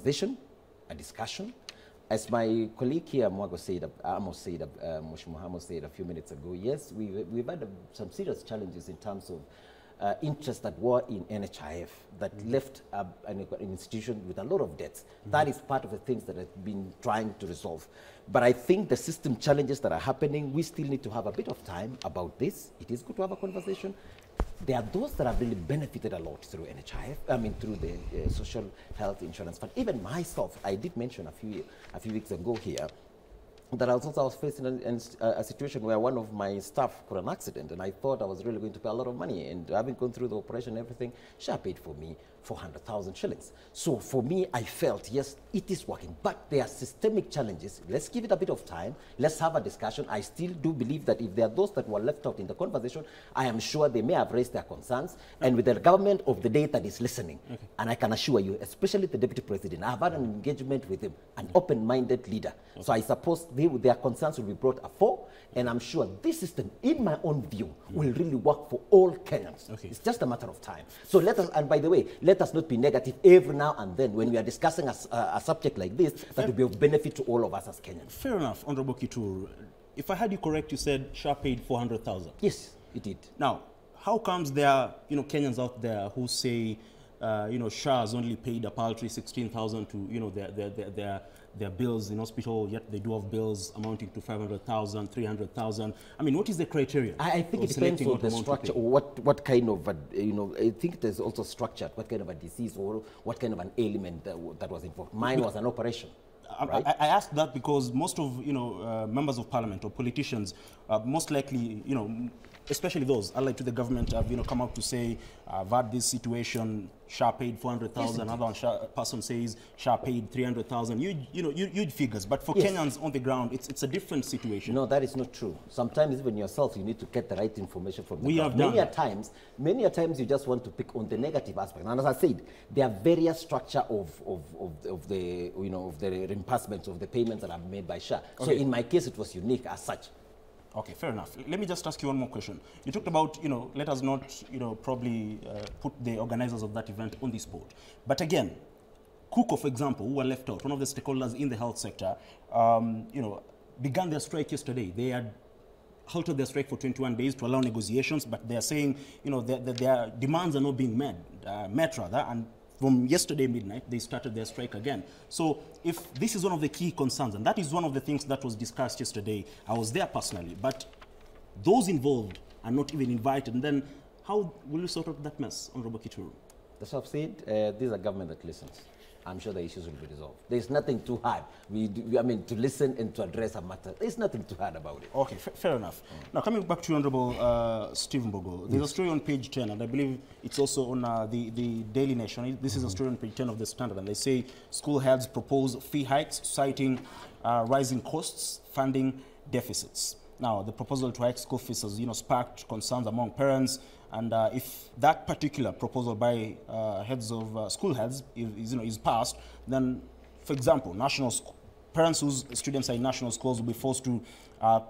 conversation, a discussion. As my colleague here, Amos said a few minutes ago, yes, we've had some serious challenges in terms of interest that were in NHIF that left an institution with a lot of debts. That is part of the things that I've been trying to resolve. But I think the system challenges that are happening, we still need to have a bit of time about this. It is good to have a conversation. There are those that have really benefited a lot through NHIF, through the Social Health Insurance Fund. Even myself, I did mention a few weeks ago here that I was facing a situation where one of my staff got an accident, and I thought I was really going to pay a lot of money. And having gone through the operation and everything, she paid for me 400,000 shillings. So for me, I felt, yes, it is working. But there are systemic challenges. Let's give it a bit of time. Let's have a discussion. I still do believe that if there are those that were left out in the conversation, I am sure they may have raised their concerns. And with the government of the day that is listening, and I can assure you, especially the Deputy President, I have had an engagement with him, an open-minded leader. So I suppose their concerns will be brought afore, and I'm sure this system, in my own view, will really work for all Kenyans. It's just a matter of time. So let us, and by the way, let us not be negative every now and then when we are discussing a subject like this that will be of benefit to all of us as Kenyans. Fair enough, Honorable Kituru. If I had you correct, you said Shah paid 400,000. Yes, it did. Now, how comes there are Kenyans out there who say Shah has only paid a paltry 16,000 to their bills in hospital, yet they do have bills amounting to 500,000, 300,000. I mean, what is the criteria? I think it depends on the structure, or what kind of, I think there's also structured, what kind of a disease or what kind of an ailment that was involved. Mine was an operation. Right? I asked that because most of members of parliament or politicians, most likely, especially those allied to the government, have come out to say, I've had this situation. Shah paid 400,000. Another person says Shah paid 300,000. Huge figures. But for Kenyans on the ground, it's a different situation. No, that is not true. Sometimes even yourself, you need to get the right information from the ground. Many a times you just want to pick on the negative aspect. And as I said, there are various structure of the reimbursements of the payments that are made by Shah. So in my case, it was unique as such. Okay, fair enough. Let me just ask you one more question. You talked about, let us not, probably put the organizers of that event on the spot. But again, KUKO, for example, who were left out, one of the stakeholders in the health sector, began their strike yesterday. They had halted their strike for 21 days to allow negotiations, but they are saying, that their demands are not being met, and from yesterday midnight, they started their strike again. So if this is one of the key concerns, and that is one of the things that was discussed yesterday, I was there personally, but those involved are not even invited. And then how will you sort out that mess, Honorable Kituru? That's what I've said. This is a government that listens. I'm sure the issues will be resolved. There's nothing too hard. To listen and to address a matter, there's nothing too hard about it. Okay, fair enough. Now, coming back to Honorable Steve Mbogo, there's a story on page 10, and I believe it's also on the Daily Nation. This is a story on page 10 of the Standard, and they say school heads propose fee hikes, citing rising costs, funding deficits. Now, the proposal to hike school fees has, sparked concerns among parents. And if that particular proposal by heads of school heads is passed, then, for example, parents whose students are in national schools will be forced to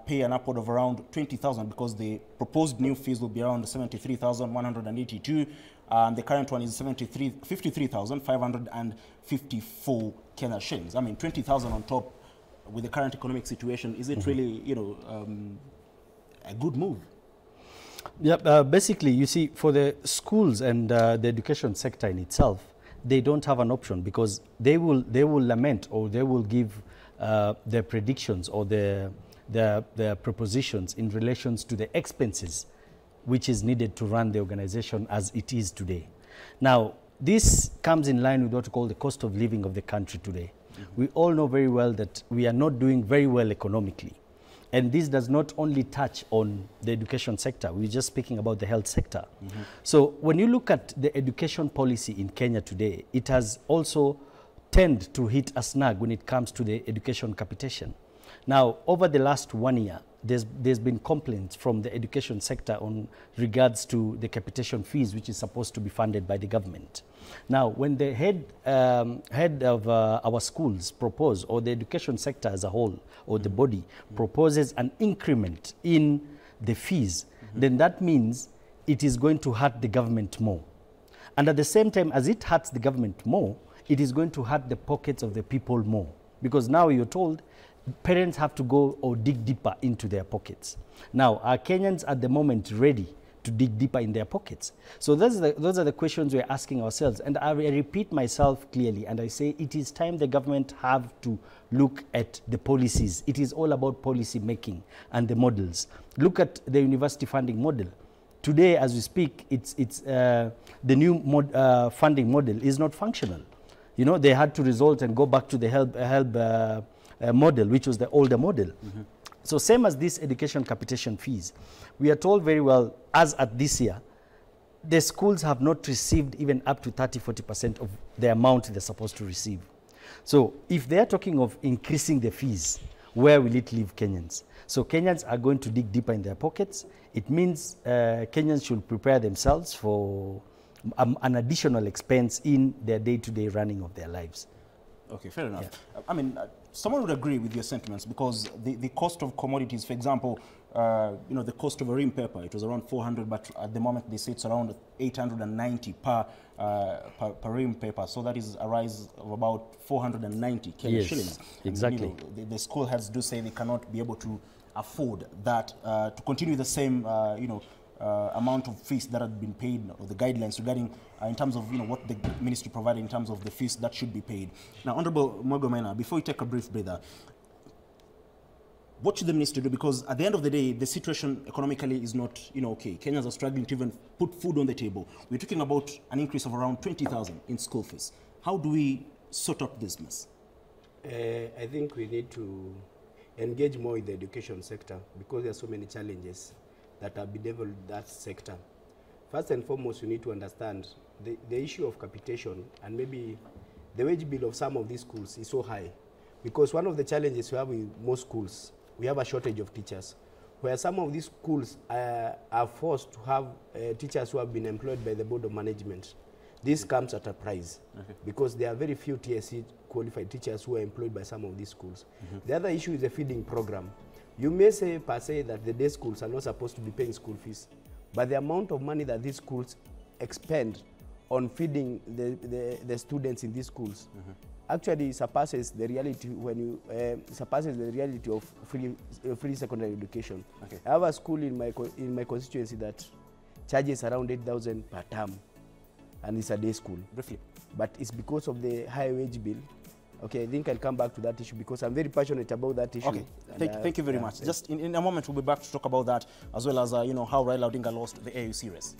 pay an upward of around 20,000 because the proposed new fees will be around 73,182. The current one is 53,554 Kenya shillings. I mean, 20,000 on top with the current economic situation. Is it really, a good move? Yeah, basically, you see, for the schools and the education sector in itself, they don't have an option because they will lament or they will give their predictions or their propositions in relations to the expenses which is needed to run the organization as it is today. Now, this comes in line with what we call the cost of living of the country today. We all know very well that we are not doing very well economically. And this does not only touch on the education sector, we're just speaking about the health sector. So when you look at the education policy in Kenya today, it has also tended to hit a snag when it comes to the education capitation. Now, over the last 1 year, there's been complaints from the education sector on regards to the capitation fees, which is supposed to be funded by the government. Now, when the head of our schools propose, or the education sector as a whole, or the body proposes an increment in the fees, then that means it is going to hurt the government more. And at the same time, as it hurts the government more, it is going to hurt the pockets of the people more. Because now you're told parents have to go or dig deeper into their pockets. Now, are Kenyans at the moment ready to dig deeper in their pockets? So those are the questions we're asking ourselves. And I repeat myself clearly, and I say it is time the government have to look at the policies. It is all about policy making and the models. Look at the university funding model. Today, as we speak, the new funding model is not functional. You know, they had to resort and go back to the HELB model, which was the older model. So same as this education capitation fees, we are told very well, as at this year, the schools have not received even up to 30–40% of the amount they're supposed to receive. So if they're talking of increasing the fees, where will it leave Kenyans? So Kenyans are going to dig deeper in their pockets. It means Kenyans should prepare themselves for an additional expense in their day-to-day running of their lives. Okay, fair enough. Yeah. I mean, someone would agree with your sentiments because the cost of commodities, for example, you know, the cost of a ream paper, it was around 400, but at the moment they say it's around 890 per ream paper. So that is a rise of about 490 Kenya shillings. Exactly. And, you know, the school heads do say they cannot be able to afford that to continue the same, you know, amount of fees that had been paid, or the guidelines regarding in terms of, you know, what the ministry provided in terms of the fees that should be paid. Now, Honorable Mwagomena, before you take a brief breather, what should the ministry do? Because at the end of the day, the situation economically is not, you know, okay. Kenyans are struggling to even put food on the table. We're talking about an increase of around 20,000 in school fees. How do we sort out this mess? I think we need to engage more in the education sector because there are so many challenges that have bedeviled that sector. First and foremost, you need to understand the issue of capitation, and maybe the wage bill of some of these schools is so high because one of the challenges we have in most schools, we have a shortage of teachers, where some of these schools are forced to have teachers who have been employed by the board of management. This comes at a price because there are very few TSC qualified teachers who are employed by some of these schools. The other issue is the feeding program. You may say per se that the day schools are not supposed to be paying school fees, but the amount of money that these schools expend on feeding the students in these schools actually surpasses the reality when you surpasses the reality of free secondary education. I have a school in my constituency that charges around 8,000 per term, and it's a day school. Briefly, but it's because of the high wage bill. Okay, I think I'll come back to that issue because I'm very passionate about that issue. Okay, thank you very much. Just in a moment, we'll be back to talk about that, as well as you know, how Raila Odinga lost the AUC race.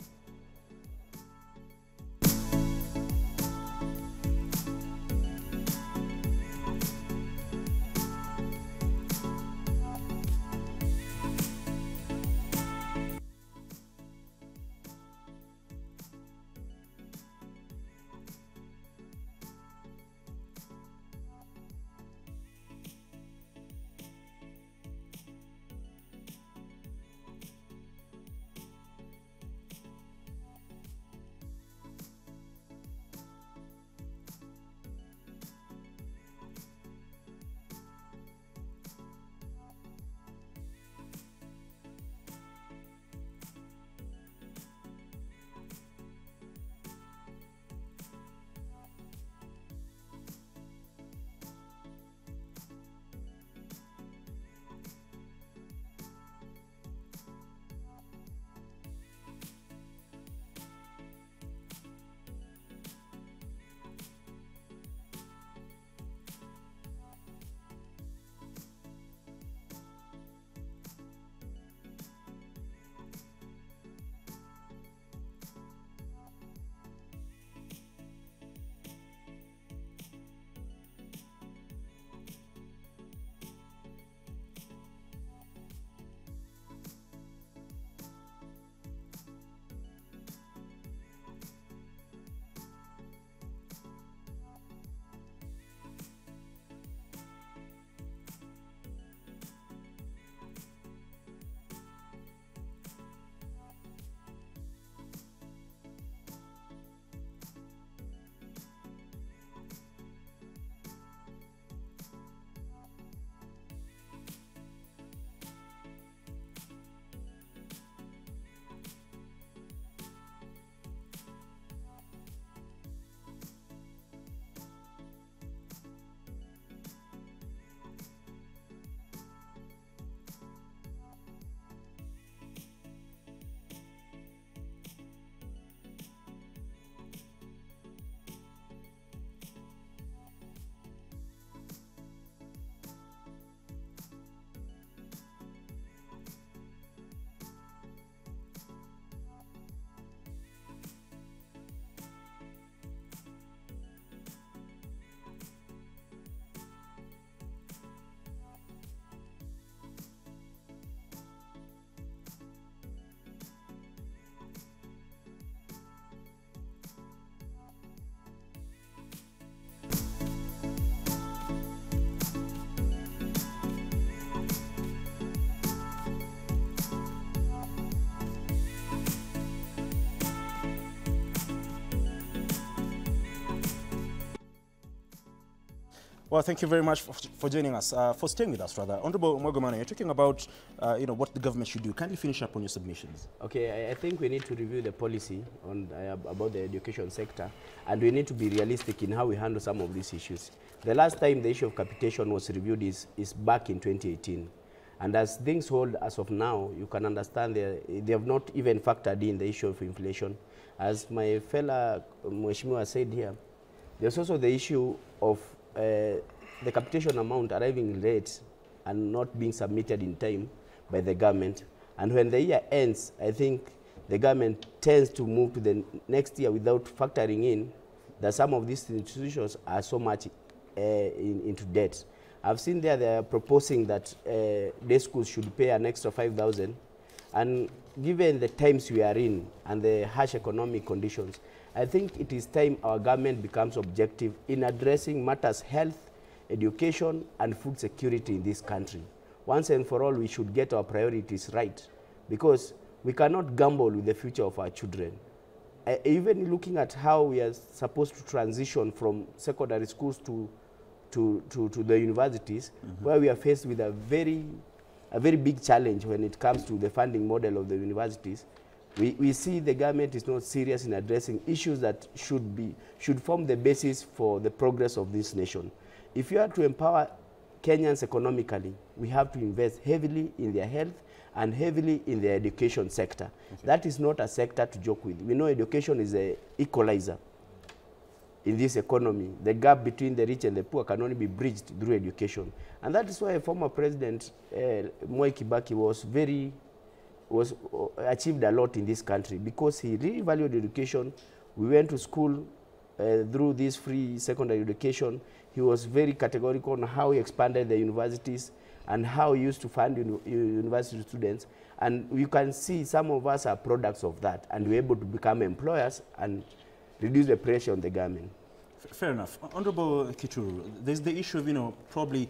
Well, thank you very much for joining us, for staying with us, rather. Honorable Mwagomane, you're talking about, what the government should do. Kindly finish up on your submissions. Okay, I think we need to review the policy on about the education sector, and we need to be realistic in how we handle some of these issues. The last time the issue of capitation was reviewed is back in 2018. And as things hold as of now, you can understand they have not even factored in the issue of inflation. As my fellow Mheshimiwa said here, there's also the issue of the capitation amount arriving late and not being submitted in time by the government. And when the year ends, I think the government tends to move to the next year without factoring in that some of these institutions are so much into debt. I've seen they are proposing that day schools should pay an extra 5,000. And given the times we are in and the harsh economic conditions, I think it is time our government becomes objective in addressing matters health, education, and food security in this country. Once and for all, we should get our priorities right, because we cannot gamble with the future of our children. Even looking at how we are supposed to transition from secondary schools to the universities, where we are faced with a very big challenge when it comes to the funding model of the universities. We see the government is not serious in addressing issues that should form the basis for the progress of this nation. If you are to empower Kenyans economically, we have to invest heavily in their health and heavily in the education sector. Okay. That is not a sector to joke with. We know education is an equalizer in this economy. The gap between the rich and the poor can only be bridged through education. And that is why former President Mwai Kibaki achieved a lot in this country, because he really valued education. We went to school through this free secondary education. He was very categorical on how he expanded the universities and how he used to fund university students. And you can see some of us are products of that, and we're able to become employers and reduce the pressure on the government. Fair enough. Honorable Kichuru, there's the issue of, probably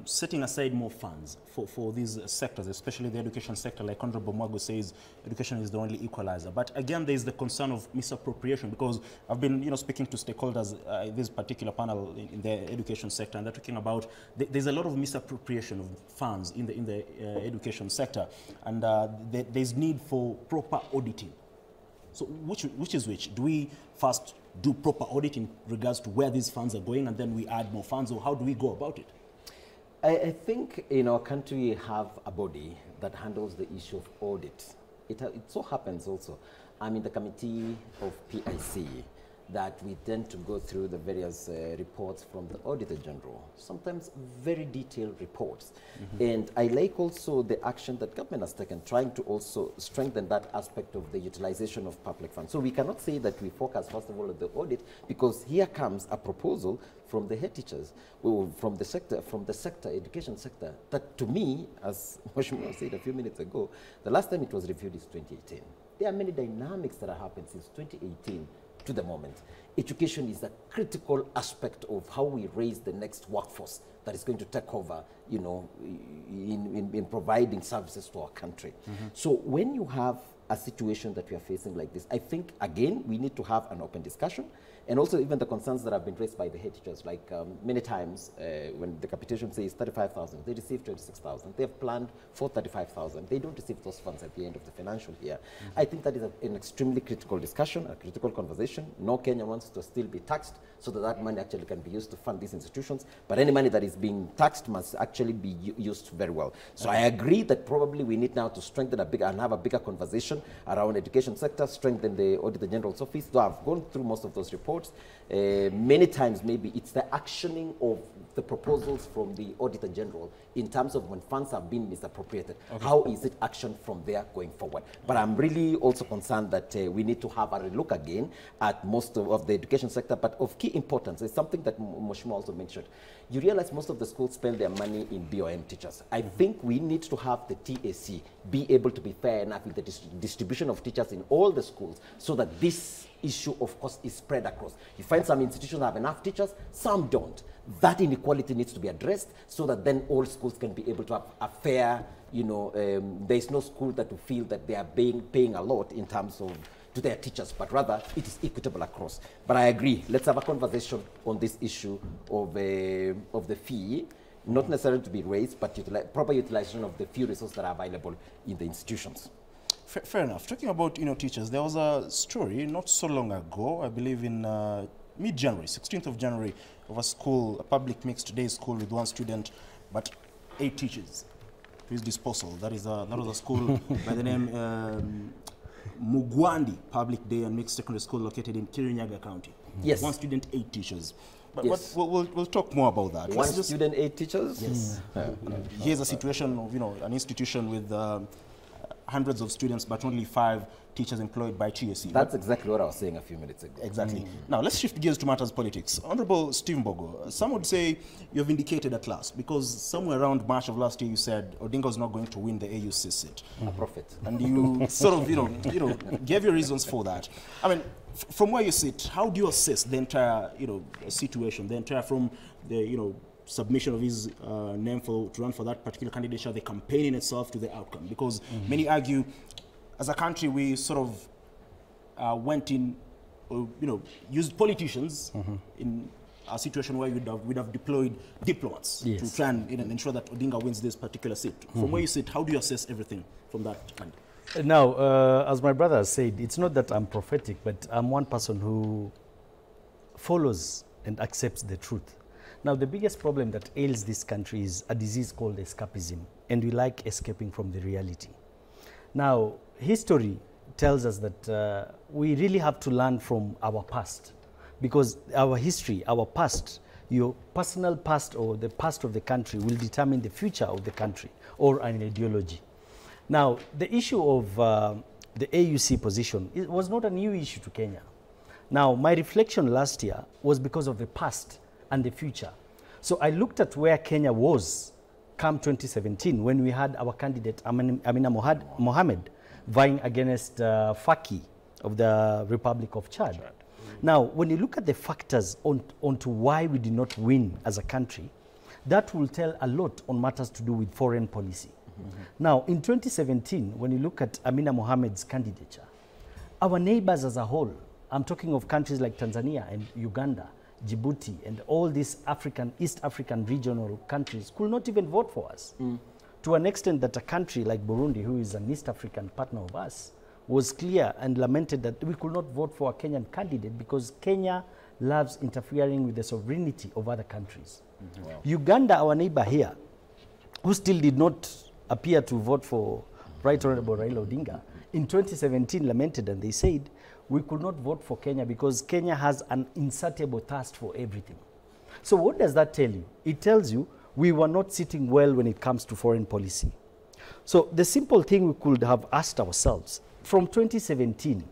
setting aside more funds for these sectors, especially the education sector. Like Honorable Mwago says, education is the only equalizer. But again, there's the concern of misappropriation, because I've been, speaking to stakeholders in this particular panel in the education sector, and they're talking about there's a lot of misappropriation of funds in the education sector, and there's need for proper auditing. So which is which? Do we first do proper audit in regards to where these funds are going, and then we add more funds, or how do we go about it? I think in our country we have a body that handles the issue of audit. It so happens also, I'm in the committee of PIC, that we tend to go through the various reports from the Auditor General, sometimes very detailed reports. And I like also the action that government has taken, trying to also strengthen that aspect of the utilization of public funds. So we cannot say that we focus, first of all, on the audit, because here comes a proposal from the head teachers, from the sector, education sector, that to me, as Mheshimiwa said a few minutes ago, the last time it was reviewed is 2018. There are many dynamics that have happened since 2018 to the moment. Education is a critical aspect of how we raise the next workforce that is going to take over, in providing services to our country. So when you have a situation that we are facing like this, I think, again, we need to have an open discussion, and also even the concerns that have been raised by the head teachers, like many times when the capitation says 35,000, they receive 26,000. They have planned for 35,000. They don't receive those funds at the end of the financial year. I think that is an extremely critical discussion, a critical conversation. No Kenya wants to still be taxed, so that that money actually can be used to fund these institutions. But any money that is being taxed must actually be used very well. So I agree that probably we need now to strengthen and have a bigger conversation around education sector, strengthen the Auditor General's office. So I've gone through most of those reports. Many times maybe it's the actioning of the proposals from the Auditor General in terms of when funds have been misappropriated. Okay. How is it actioned from there going forward? But I'm really also concerned that we need to have a look again at most of the education sector, but of key importance is something that Mheshimiwa also mentioned. You realize most of the schools spend their money in BOM teachers. I think we need to have the TAC be able to be fair enough with the distribution of teachers in all the schools, so that this issue, of course, is spread across. You find some institutions have enough teachers, some don't. That inequality needs to be addressed, so that then all schools can be able to have a fair, there is no school that will feel that they are paying a lot in terms of, to their teachers, but rather it is equitable across. But I agree, let's have a conversation on this issue of the fee, not necessarily to be raised, but proper utilization of the few resources that are available in the institutions. Fair enough. Talking about teachers, there was a story not so long ago, I believe in mid-January, 16th of January, of a school, a public mixed day school with 1 student, but 8 teachers to his disposal. That was a school by the name Mugwandi Public Day and Mixed Secondary School located in Kirinyaga County. Yes. 1 student, 8 teachers. But Yes. we'll talk more about that. 1 student, 8 teachers? Yes. Here's a situation of an institution with hundreds of students, but only 5 teachers employed by TSC. That's exactly what I was saying a few minutes ago. Exactly. Now, let's shift gears to matters politics. Honorable Stephen Mbogo, some would say you've indicated at last, because somewhere around March of last year you said Odinga was not going to win the AUC seat. A prophet. And you sort of, gave your reasons for that. I mean, from where you sit, how do you assess the entire, situation, the entire from the, submission of his name to run for that particular candidature, the campaign in itself to the outcome? Because many argue, as a country, we sort of went in, used politicians in a situation where we'd have deployed diplomats to try and ensure that Odinga wins this particular seat. From where you sit, how do you assess everything from that end? Now, as my brother has said, it's not that I'm prophetic, but I'm one person who follows and accepts the truth. Now, the biggest problem that ails this country is a disease called escapism, and we like escaping from the reality. Now, history tells us that we really have to learn from our past, because our history, our past, your personal past or the past of the country will determine the future of the country or an ideology. Now, the issue of the AUC position was not a new issue to Kenya. Now, my reflection last year was because of the past and the future. So I looked at where Kenya was come 2017 when we had our candidate Amina Mohamed vying against Faki of the Republic of Chad. Now, when you look at the factors onto why we did not win as a country, that will tell a lot on matters to do with foreign policy. Now, in 2017, when you look at Amina Mohamed's candidature, our neighbors as a whole, I'm talking of countries like Tanzania and Uganda, Djibouti, and all these East African regional countries could not even vote for us. To an extent that a country like Burundi, who is an East African partner of us, was clear and lamented that we could not vote for a Kenyan candidate because Kenya loves interfering with the sovereignty of other countries. Wow. Uganda, our neighbor here, who still did not appear to vote for Right Honorable Raila Odinga, in 2017 lamented, and they said, we could not vote for Kenya because Kenya has an insatiable thirst for everything. So what does that tell you? It tells you we were not sitting well when it comes to foreign policy. So the simple thing we could have asked ourselves, from 2017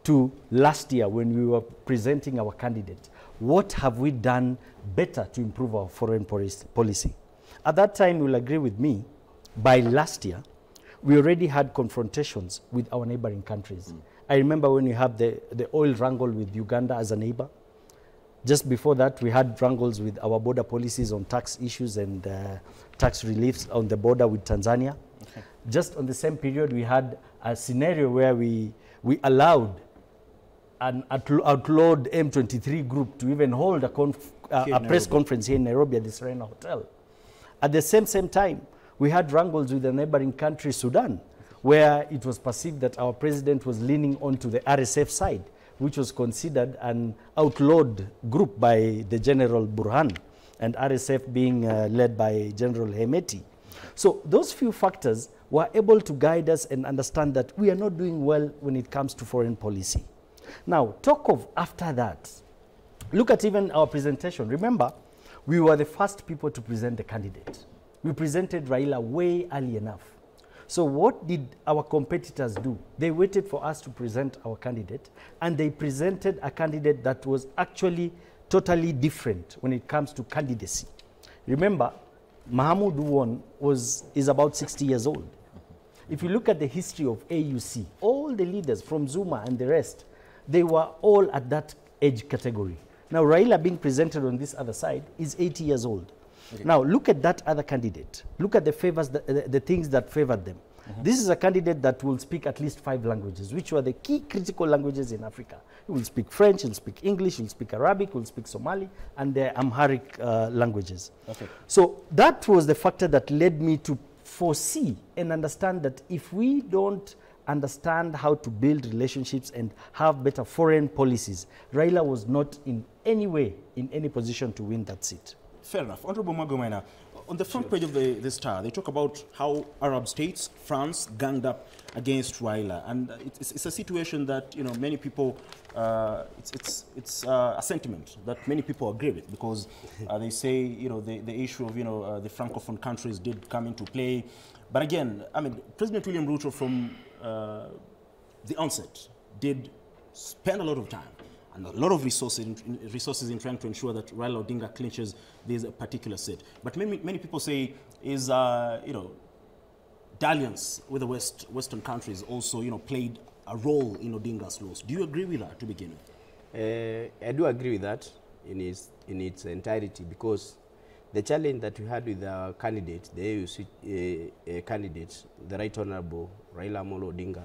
to last year when we were presenting our candidate, what have we done better to improve our foreign policy? At that time, you'll agree with me, by last year, we already had confrontations with our neighboring countries. I remember when we had the oil wrangle with Uganda as a neighbor. Just before that, we had wrangles with our border policies on tax issues and tax reliefs on the border with Tanzania. Okay. Just on the same period, we had a scenario where we allowed an outlawed M23 group to even hold a press conference here in Nairobi at the Serena Hotel. At the same time, we had wrangles with the neighboring country, Sudan, where it was perceived that our president was leaning onto the RSF side, which was considered an outlawed group by the General Burhan, and RSF being led by General Hemeti. So those few factors were able to guide us and understand that we are not doing well when it comes to foreign policy. Now, talk of after that. Look at even our presentation. Remember, we were the first people to present the candidate. We presented Raila way early enough. So what did our competitors do? They waited for us to present our candidate, and they presented a candidate that was actually totally different when it comes to candidacy. Remember, Mahamudu won is about 60 years old. If you look at the history of AUC, all the leaders from Zuma and the rest, they were all at that age category. Now, Raila being presented on this other side is 80 years old. Okay. Now, look at that other candidate. Look at the favors, the things that favored them. This is a candidate that will speak at least 5 languages, which were the key critical languages in Africa. He will speak French, he'll speak English, he'll speak Arabic, he'll speak Somali, and the Amharic languages. Okay. So that was the factor that led me to foresee and understand that if we don't understand how to build relationships and have better foreign policies, Raila was not in any way in any position to win that seat. Fair enough. Honorable Magomena, on the front page of the Star, they talk about how Arab states, France, ganged up against Raila, and it's a situation that many people, it's a sentiment that many people agree with, because they say the issue of the francophone countries did come into play, but again, I mean, President William Ruto from the onset did spend a lot of time and a lot of resources in trying to ensure that Raila Odinga clinches this particular seat. But many people say is dalliance with the Western countries also played a role in Odinga's loss. Do you agree with that to begin with? I do agree with that in its entirety, because the challenge that we had with our candidate, the AUC candidate, the Right Honorable Raila Amolo Odinga,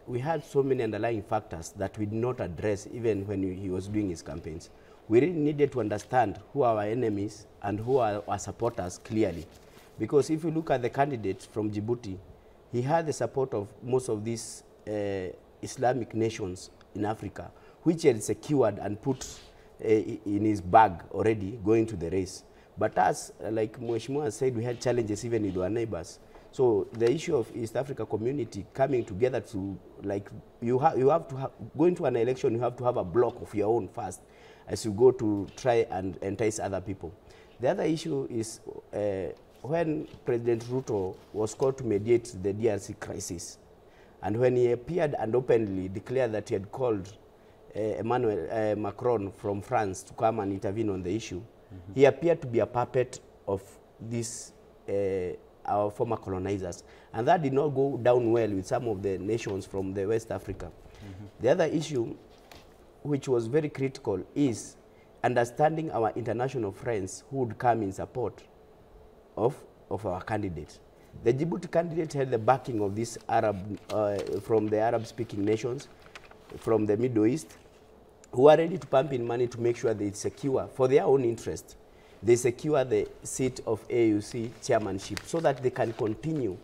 we had so many underlying factors that we did not address even when he was doing his campaigns. We really needed to understand who are our enemies and who are our supporters clearly. Because if you look at the candidate from Djibouti, he had the support of most of these Islamic nations in Africa, which he had secured and put in his bag already going to the race. But as, like Mheshimiwa said, we had challenges even with our neighbors. So the issue of East Africa community coming together to, like, you have to go into an election, you have to have a block of your own first as you go to try and entice other people. The other issue is when President Ruto was called to mediate the DRC crisis, and when he appeared and openly declared that he had called Emmanuel Macron from France to come and intervene on the issue, he appeared to be a puppet of this our former colonizers, and that did not go down well with some of the nations from the West Africa. The other issue, which was very critical, is understanding our international friends who would come in support of our candidate. The Djibouti candidate had the backing of this Arab, from the Arab-speaking nations, from the Middle East, who are ready to pump in money to make sure they secure, for their own interest, they secure the seat of AUC chairmanship so that they can continue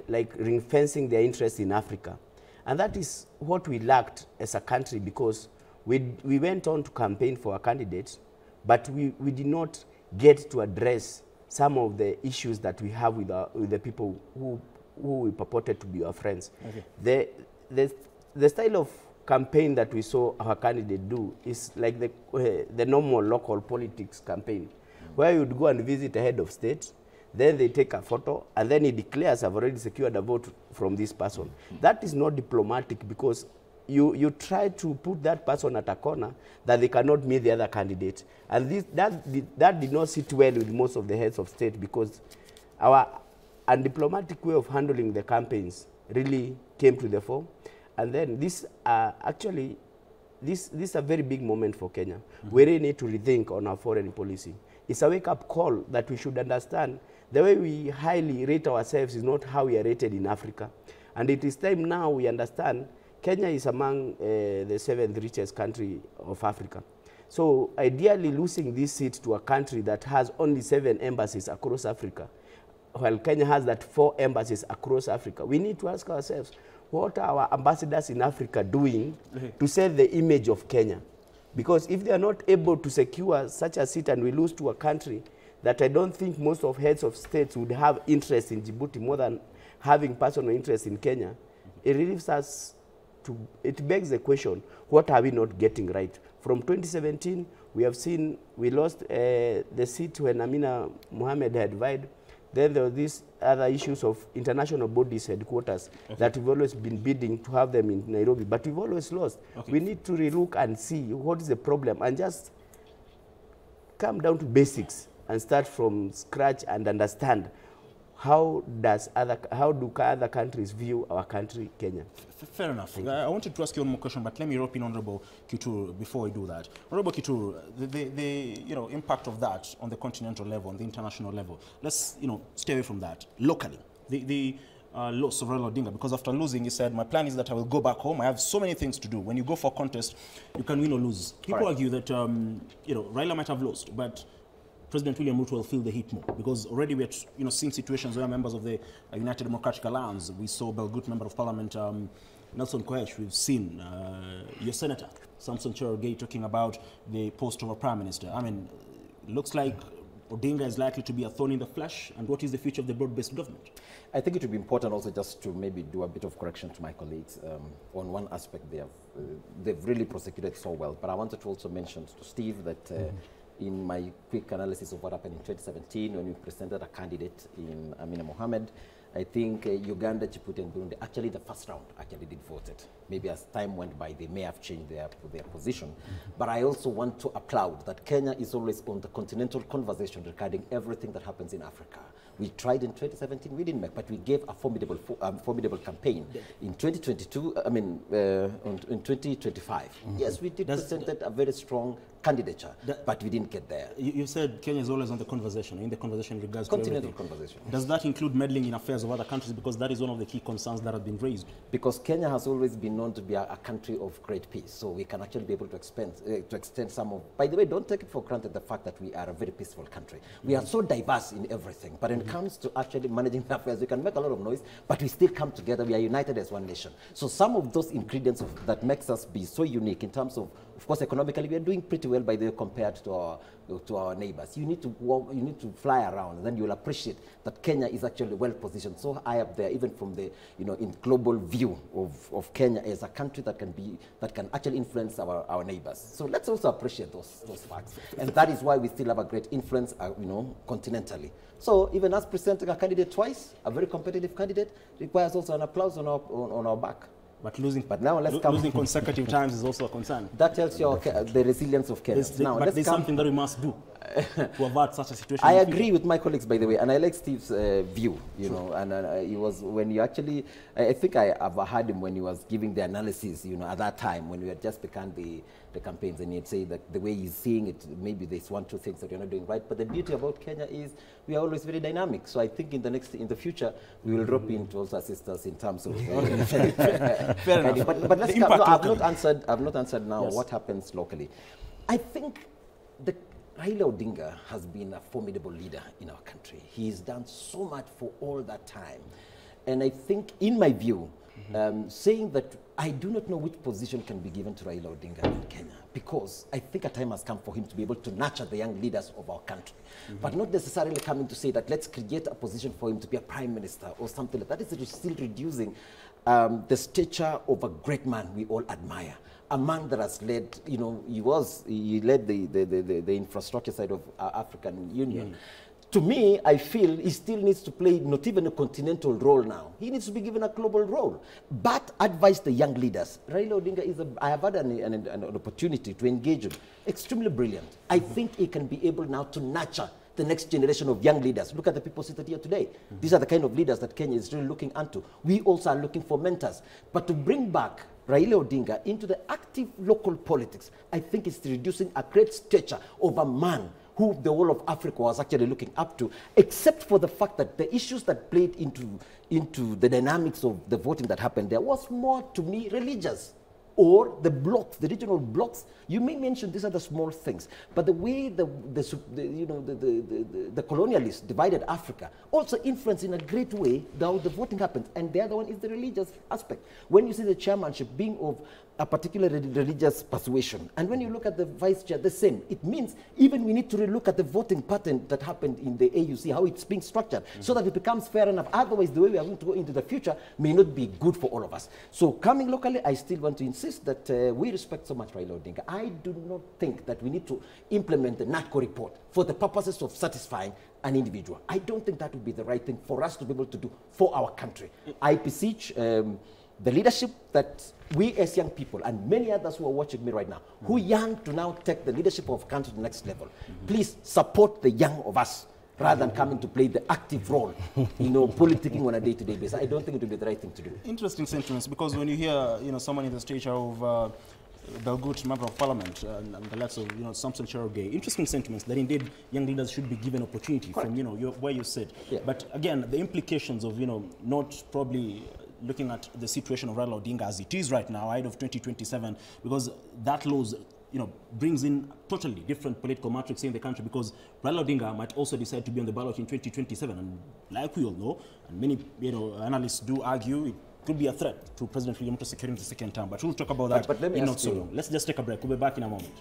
like ring-fencing their interest in Africa. And that is what we lacked as a country, because we went on to campaign for our candidates, but we did not get to address some of the issues that we have with the people who we purported to be our friends. Okay. The style of campaign that we saw our candidate do is like the normal local politics campaign, where you would go and visit a head of state, then they take a photo, and then he declares, I've already secured a vote from this person. That is not diplomatic, because you try to put that person at a corner that they cannot meet the other candidate. And that did not sit well with most of the heads of state, because our undiplomatic way of handling the campaigns really came to the fore. And then this actually, this is a very big moment for Kenya. We really need to rethink on our foreign policy. It's a wake-up call that we should understand the way we highly rate ourselves is not how we are rated in Africa. And it is time now we understand Kenya is among the 7th richest country of Africa. So ideally losing this seat to a country that has only 7 embassies across Africa, while Kenya has that 4 embassies across Africa, we need to ask ourselves, what are our ambassadors in Africa doing to sell the image of Kenya? Because if they are not able to secure such a seat and we lose to a country that I don't think most of heads of states would have interest in Djibouti more than having personal interest in Kenya, it leaves us to, it begs the question, what are we not getting right? From 2017, we have seen we lost the seat when Amina Mohamed had died. Then there were these other issues of international bodies headquarters that we've always been bidding to have them in Nairobi, but we've always lost. We need to relook and see what is the problem and just come down to basics and start from scratch and understand how do other countries view our country, Kenya. Fair enough. I wanted to ask you one more question, but let me rope in Honorable Kituru before I do that. Honorable Kituru, the impact of that on the continental level, on the international level. Let's stay away from that. Locally, the loss of Raila Odinga, because after losing, he said, my plan is that I will go back home. I have so many things to do. When you go for a contest, you can win or lose. People argue that, Raila might have lost, but President William Ruto will feel the heat more, because already we are seeing situations where members of the United Democratic Alliance, we saw Belgut, Member of Parliament, Nelson Koech, we've seen your Senator, Samson Cherargei, talking about the post of a Prime Minister. I mean, it looks like Odinga is likely to be a thorn in the flesh, and what is the future of the broad-based government? I think it would be important also just to maybe do a bit of correction to my colleagues on one aspect. They've really prosecuted so well, but I wanted to also mention to Steve that in my quick analysis of what happened in 2017 when we presented a candidate in Amina Mohamed, I think Uganda, Djibouti, and Burundi, actually the first round, actually did vote it. Maybe as time went by, they may have changed their position. But I also want to applaud that Kenya is always on the continental conversation regarding everything that happens in Africa. We tried in 2017, we didn't make, but we gave a formidable campaign. In 2022, in 2025, yes, we did presented a very strong candidature, but we didn't get there. You said Kenya is always on the conversation, in the conversation in regards continental to conversation. Does that include meddling in affairs of other countries? Because that is one of the key concerns that have been raised. Because Kenya has always been known to be a country of great peace, so we can actually be able to extend some of. By the way, don't take it for granted the fact that we are a very peaceful country. We are so diverse in everything, but when it comes to actually managing affairs, we can make a lot of noise, but we still come together. We are united as one nation. So some of those ingredients that makes us be so unique in terms of course, economically, we are doing pretty well, by the way, compared to our neighbors. You need to walk, you need to fly around, and then you'll appreciate that Kenya is actually well positioned, so high up there, even from the, in global view of Kenya as a country that can actually influence our neighbors. So let's also appreciate those facts, and that is why we still have a great influence, continentally. So even us presenting a candidate twice, a very competitive candidate, requires also an applause on our back. But losing consecutive times is also a concern. That tells you the resilience of Kenya. There's something that we must do to avert such a situation. I agree with my colleagues, by the way, and I like Steve's view, and he was, when you actually, I think I've heard him when he was giving the analysis, at that time, when we had just begun the campaigns, and he'd say that the way he's seeing it, maybe there's one, two things that you're not doing right, but the beauty about Kenya is we are always very dynamic. So I think in the future, we will drop in to also assist us in terms of... Fair enough. But let's come, no, I've not answered now what happens locally. I think Raila Odinga has been a formidable leader in our country. He's done so much for all that time. And I think, in my view, saying that I do not know which position can be given to Raila Odinga in Kenya, because I think a time has come for him to be able to nurture the young leaders of our country, but not necessarily coming to say that let's create a position for him to be a prime minister or something like that. That is still reducing the stature of a great man we all admire. A man that has led, he led the infrastructure side of our African Union. To me, I feel he still needs to play not even a continental role now. He needs to be given a global role. But advise the young leaders. Raila Odinga I have had an opportunity to engage him. Extremely brilliant. I think he can be able now to nurture the next generation of young leaders. Look at the people seated here today. These are the kind of leaders that Kenya is really looking unto. We also are looking for mentors. But to bring back Raila Odinga into the active local politics, I think it's reducing a great stature of a man who the whole of Africa was actually looking up to, except for the fact that the issues that played into the dynamics of the voting that happened there was more, to me, religious. Or the blocks, the regional blocks. You may mention these are the small things, but the way the colonialists divided Africa also influenced in a great way how the voting happened. And the other one is the religious aspect. When you see the chairmanship being of a particular religious persuasion, and when you look at the vice chair, the same. It means even we need to relook at the voting pattern that happened in the AUC, how it's being structured, so that it becomes fair enough. Otherwise, the way we are going to go into the future may not be good for all of us. So coming locally, I still want to insist that we respect so much Raila Odinga. I do not think that we need to implement the NATCO report for the purposes of satisfying an individual. I don't think that would be the right thing for us to be able to do for our country. I beseech the leadership that we as young people, and many others who are watching me right now, who yearn to now take the leadership of country to the next level, please support the young of us rather than coming to play the active role, politicking on a day-to-day basis. I don't think it would be the right thing to do. Interesting sentiments, because when you hear, someone in the stature of Belgut, Member of Parliament, and the likes of, Samson Cherogay. Interesting sentiments that indeed young leaders should be given opportunity from, where you sit. Yeah. But again, the implications of, not probably looking at the situation of Raila Odinga as it is right now, ahead of 2027, because that laws, brings in totally different political matrix in the country, because Raila Odinga might also decide to be on the ballot in 2027. And like we all know, and many, analysts do argue, it could be a threat to President William Ruto securing the second term. But we'll talk about that but let me in ask not so you- long. Let's just take a break. We'll be back in a moment.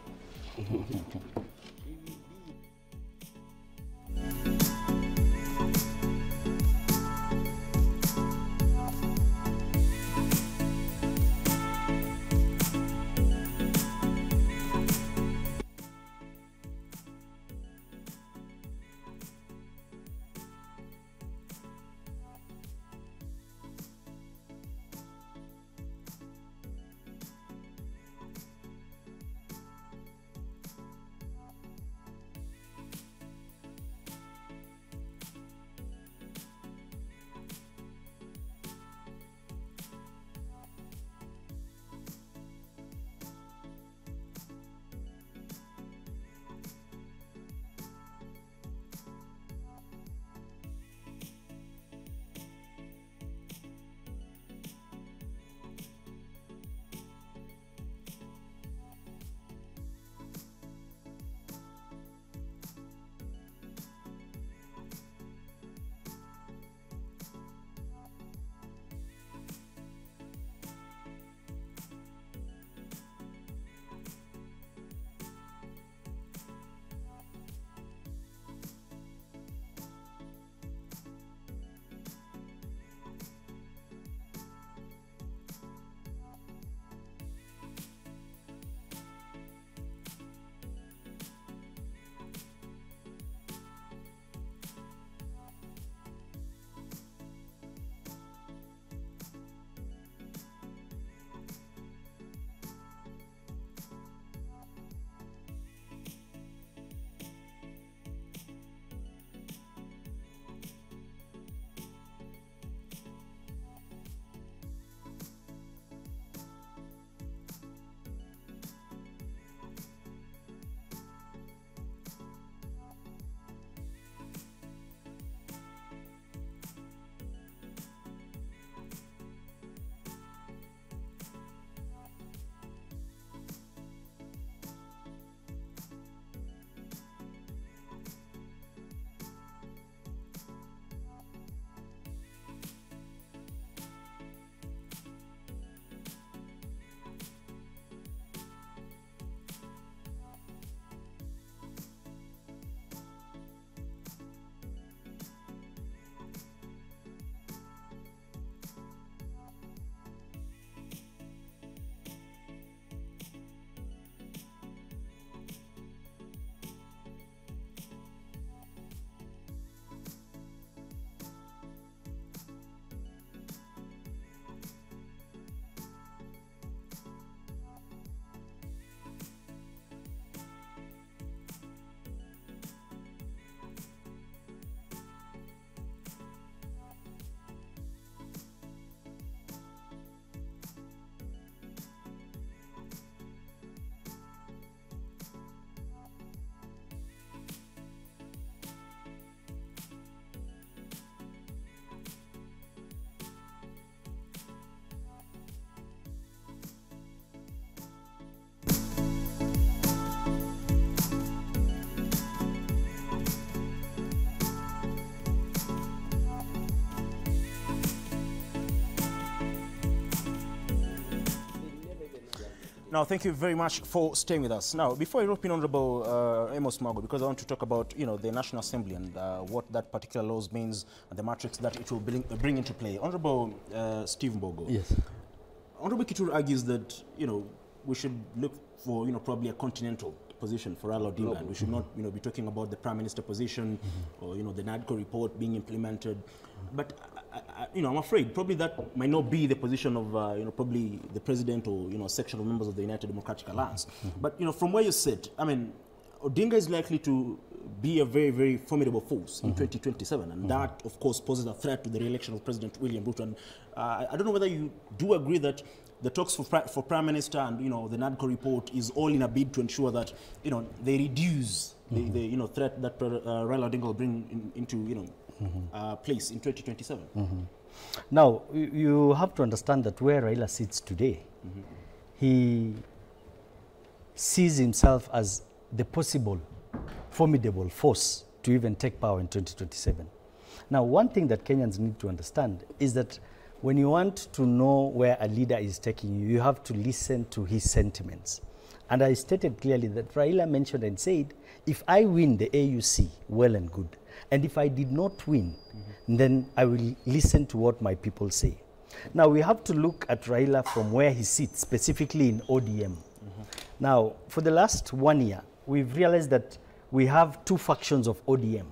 Now, thank you very much for staying with us. Now, before I rope in Honorable Amos Mago, because I want to talk about, the National Assembly and what that particular laws means and the matrix that it will bring into play. Honorable Steve Mbogo. Yes. Honorable Kituru argues that, we should look for, probably a continental position for Raila Odinga. And we should not, be talking about the Prime Minister position or, the NADCO report being implemented. But, I'm afraid probably that might not be the position of, probably the President or, a section of members of the United Democratic Alliance. But, from where you sit, I mean, Odinga is likely to be a very, very formidable force in 2027. And that, of course, poses a threat to the re-election of President William Ruto. And I don't know whether you do agree that the talks for Prime Minister and, you know, the NADCO report is all in a bid to ensure that, you know, they reduce the you know, threat that Raila Odinga will bring into, you know, place in 2027. Now, you have to understand that where Raila sits today, he sees himself as the possible formidable force to even take power in 2027. Now, one thing that Kenyans need to understand is that when you want to know where a leader is taking you, you have to listen to his sentiments. And I stated clearly that Raila mentioned and said, if I win the AUC, well and good. And if I did not win, then I will listen to what my people say. Now, we have to look at Raila from where he sits, specifically in ODM. Now, for the last 1 year, we've realized that we have two factions of ODM.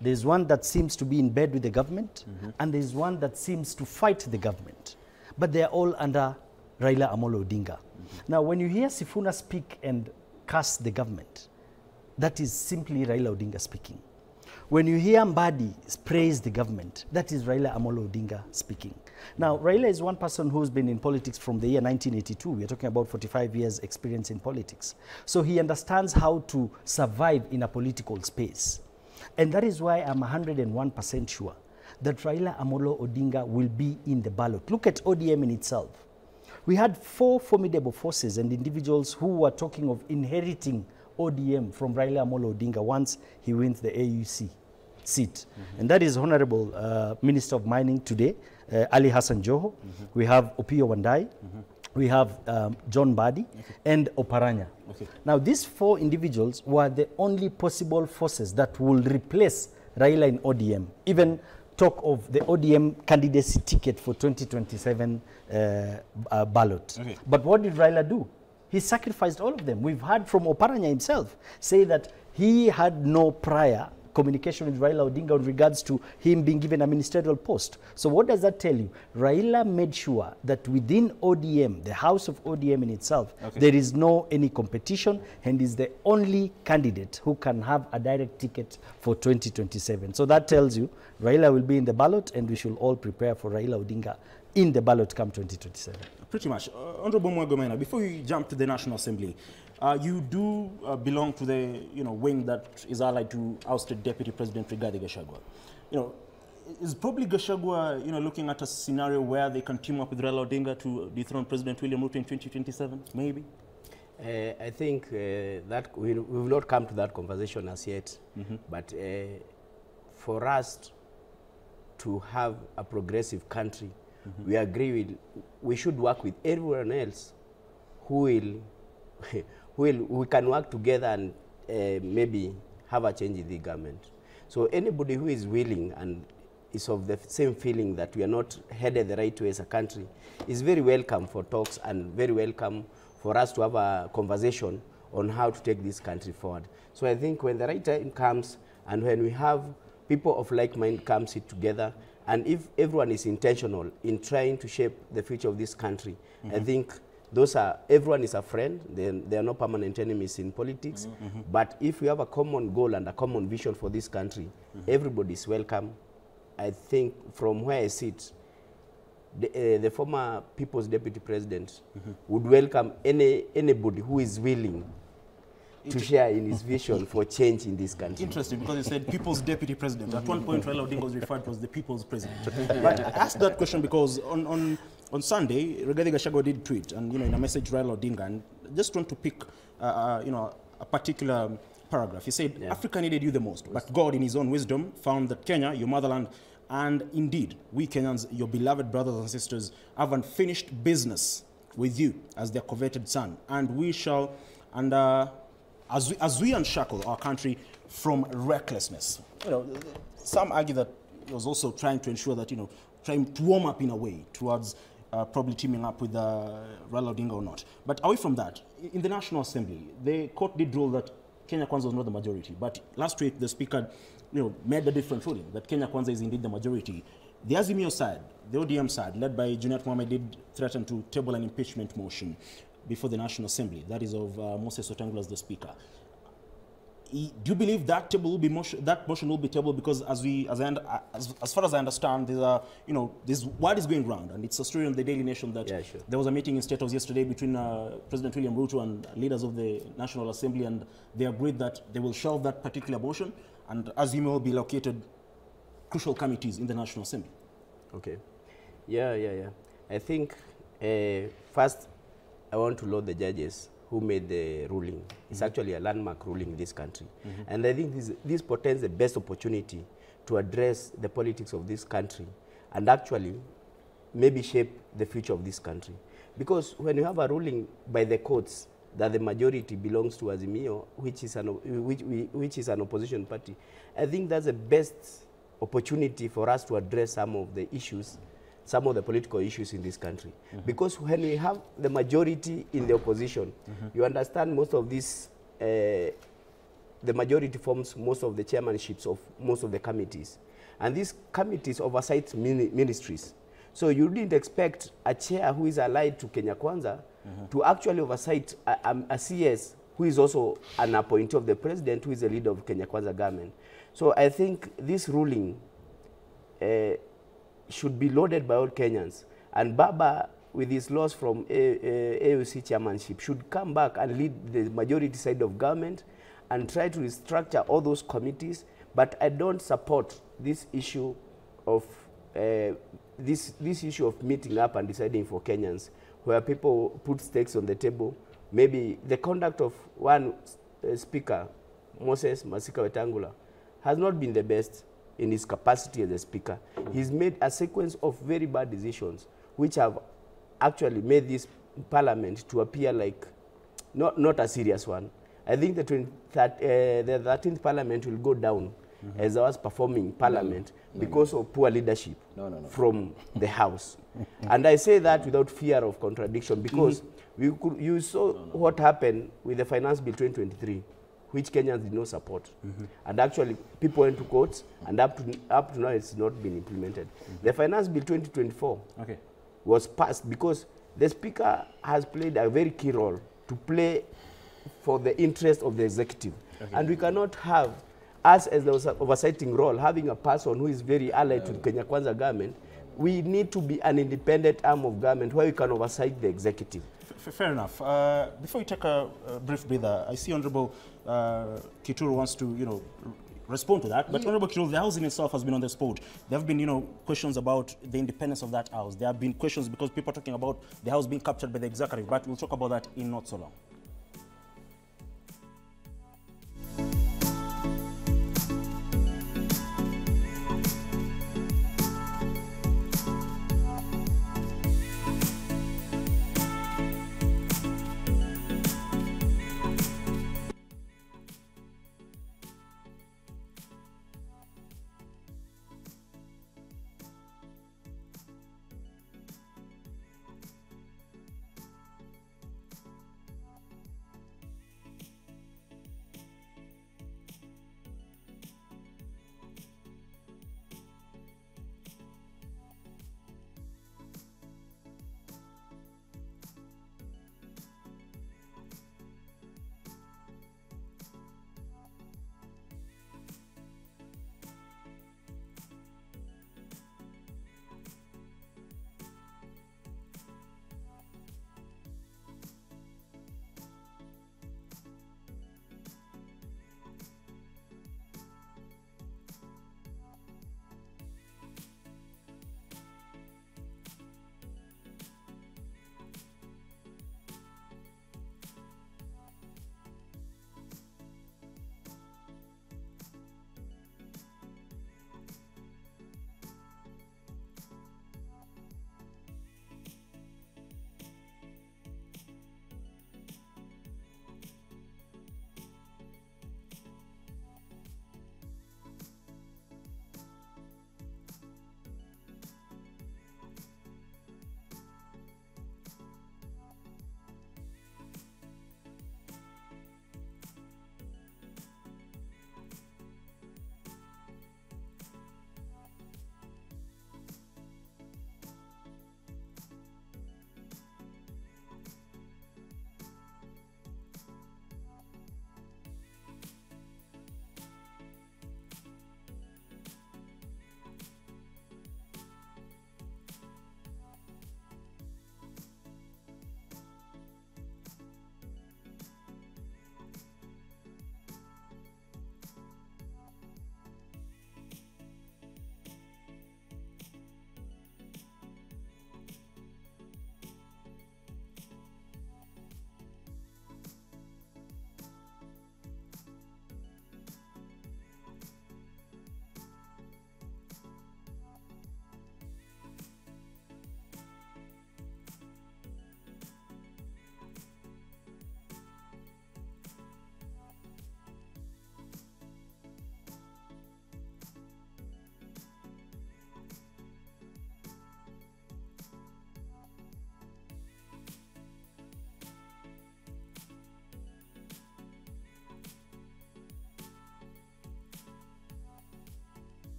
There's one that seems to be in bed with the government, and there's one that seems to fight the government. But they're all under Raila Amolo Odinga. Now, when you hear Sifuna speak and curse the government, that is simply Raila Odinga speaking. When you hear Mbadi praise the government, that is Raila Amolo Odinga speaking. Now, Raila is one person who's been in politics from the year 1982. We're talking about 45 years experience in politics. So he understands how to survive in a political space. And that is why I'm 101% sure that Raila Amolo Odinga will be in the ballot. Look at ODM in itself. We had 4 formidable forces and individuals who were talking of inheriting ODM from Raila Amolo Odinga once he wins the AUC seat. And that is Honorable Minister of Mining today, Ali Hassan Joho. We have Opiyo Wandayi. We have John Mbadi and Oparanya. Now, these 4 individuals were the only possible forces that will replace Raila in ODM. Even talk of the ODM candidacy ticket for 2027 ballot. But what did Raila do? He sacrificed all of them. We've heard from Oparanya himself say that he had no prior communication with Raila Odinga in regards to him being given a ministerial post. So what does that tell you? Raila made sure that within ODM, the house of ODM in itself, there is no any competition, and is the only candidate who can have a direct ticket for 2027. So that tells you Raila will be in the ballot, and we should all prepare for Raila Odinga in the ballot come 2027. Pretty much. Honorable Mwagomena, before we jump to the National Assembly, you do belong to the wing that is allied to ousted Deputy President Rigathi Gachagua. Is probably Gachagua looking at a scenario where they can team up with Raila Odinga to dethrone President William Ruto in 2027, maybe? I think that we've not come to that conversation as yet, but for us to have a progressive country, we agree we should work with everyone else who we can work together and maybe have a change in the government. So anybody who is willing and is of the same feeling that we are not headed the right way as a country is very welcome for talks and very welcome for us to have a conversation on how to take this country forward. So I think when the right time comes and when we have people of like mind come sit together, and if everyone is intentional in trying to shape the future of this country, I think everyone is a friend. There are no permanent enemies in politics. But if we have a common goal and a common vision for this country, everybody is welcome. I think from where I sit, the former People's Deputy President would welcome anybody who is willing to share in his vision for change in this country. Interesting, because you said People's Deputy President. At one point, Raila Odinga was referred to as the People's President. But I asked that question because on Sunday, Rigathi Gachagua did tweet, and in a message to Raila Odinga, and I just want to pick a particular paragraph. He said, Africa needed you the most, but God in his own wisdom found that Kenya, your motherland, and indeed, we Kenyans, your beloved brothers and sisters, have unfinished business with you as their coveted son, and we shall, as we unshackle our country from recklessness. Some argue that he was also trying to ensure that, trying to warm up in a way towards probably teaming up with Raila Odinga or not. But away from that, in the National Assembly, the court did rule that Kenya Kwanza was not the majority. But last week, the Speaker made a different ruling, that Kenya Kwanza is indeed the majority. The Azimio side, the ODM side, led by Junet Mohamed, did threaten to table an impeachment motion before the National Assembly, that is of Moses Wetangula as the Speaker. Do you believe that table will be that motion will be tabled? Because as far as I understand, there's a, this word is going round, and it's a story on the Daily Nation that there was a meeting in State House yesterday between President William Ruto and leaders of the National Assembly, and they agreed that they will shelve that particular motion, and as you know, be located crucial committees in the National Assembly. Okay. Yeah. I think first I want to laud the judges who made the ruling. It's actually a landmark ruling in this country. And I think this portends the best opportunity to address the politics of this country and actually maybe shape the future of this country. Because when you have a ruling by the courts that the majority belongs to Azimio, which is an opposition party, I think that's the best opportunity for us to address some of the issues, some of the political issues in this country. Because when we have the majority in the opposition, you understand most of this, the majority forms most of the chairmanships of most of the committees. And these committees oversight ministries. So you didn't expect a chair who is allied to Kenya Kwanza to actually oversight a CS who is also an appointee of the president, who is the leader of Kenya Kwanza government. So I think this ruling should be lauded by all Kenyans. And Baba, with his loss from AUC chairmanship, should come back and lead the majority side of government and try to restructure all those committees. But I don't support this issue of this issue of meeting up and deciding for Kenyans, where people put stakes on the table. Maybe the conduct of one speaker, Moses Masika Wetangula, has not been the best in his capacity as a speaker. He's made a sequence of very bad decisions which have actually made this parliament to appear like not a serious one. I think the 13th parliament will go down as I was performing parliament because of poor leadership from the house. And I say that without fear of contradiction, because you saw what happened with the Finance Bill 2023, which Kenyans did not support. And actually, people went to courts, and up to now, it's not been implemented. The Finance Bill 2024 was passed because the Speaker has played a very key role to play for the interest of the executive. And we cannot have, us as the oversighting role, having a person who is very allied to the Kenya Kwanza government. We need to be an independent arm of government where we can oversight the executive. Fair enough. Before we take a brief breather, I see Honorable Kituru wants to, respond to that. But Honorable Kituru, the house in itself has been on the spot. There have been, questions about the independence of that house. There have been questions because people are talking about the house being captured by the executive. But we'll talk about that in not so long.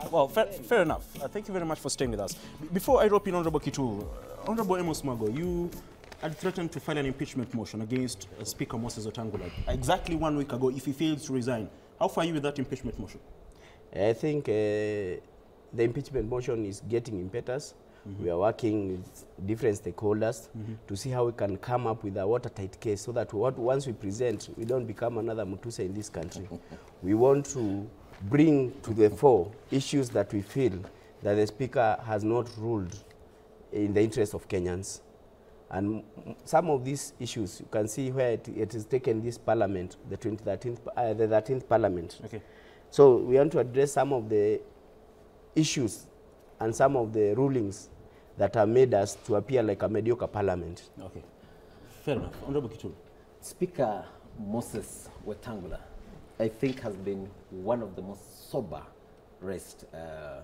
Well, fair enough. Thank you very much for staying with us. Before I rope in Honorable Kitulu, Honorable Amos Mwago, you had threatened to file an impeachment motion against Speaker Moses Wetangula exactly 1 week ago if he fails to resign. How far are you with that impeachment motion? I think the impeachment motion is getting impetus. We are working with different stakeholders to see how we can come up with a watertight case so that once we present, we don't become another Mutuse in this country. We want to bring to the fore issues that we feel that the Speaker has not ruled in the interest of Kenyans. And some of these issues, you can see where it has taken this parliament, the 13th parliament. Okay. So we want to address some of the issues and some of the rulings that have made us to appear like a mediocre parliament. Okay. Fair enough. Honorable Kitulu. Speaker Moses Wetangula, I think, has been one of the most sober-raced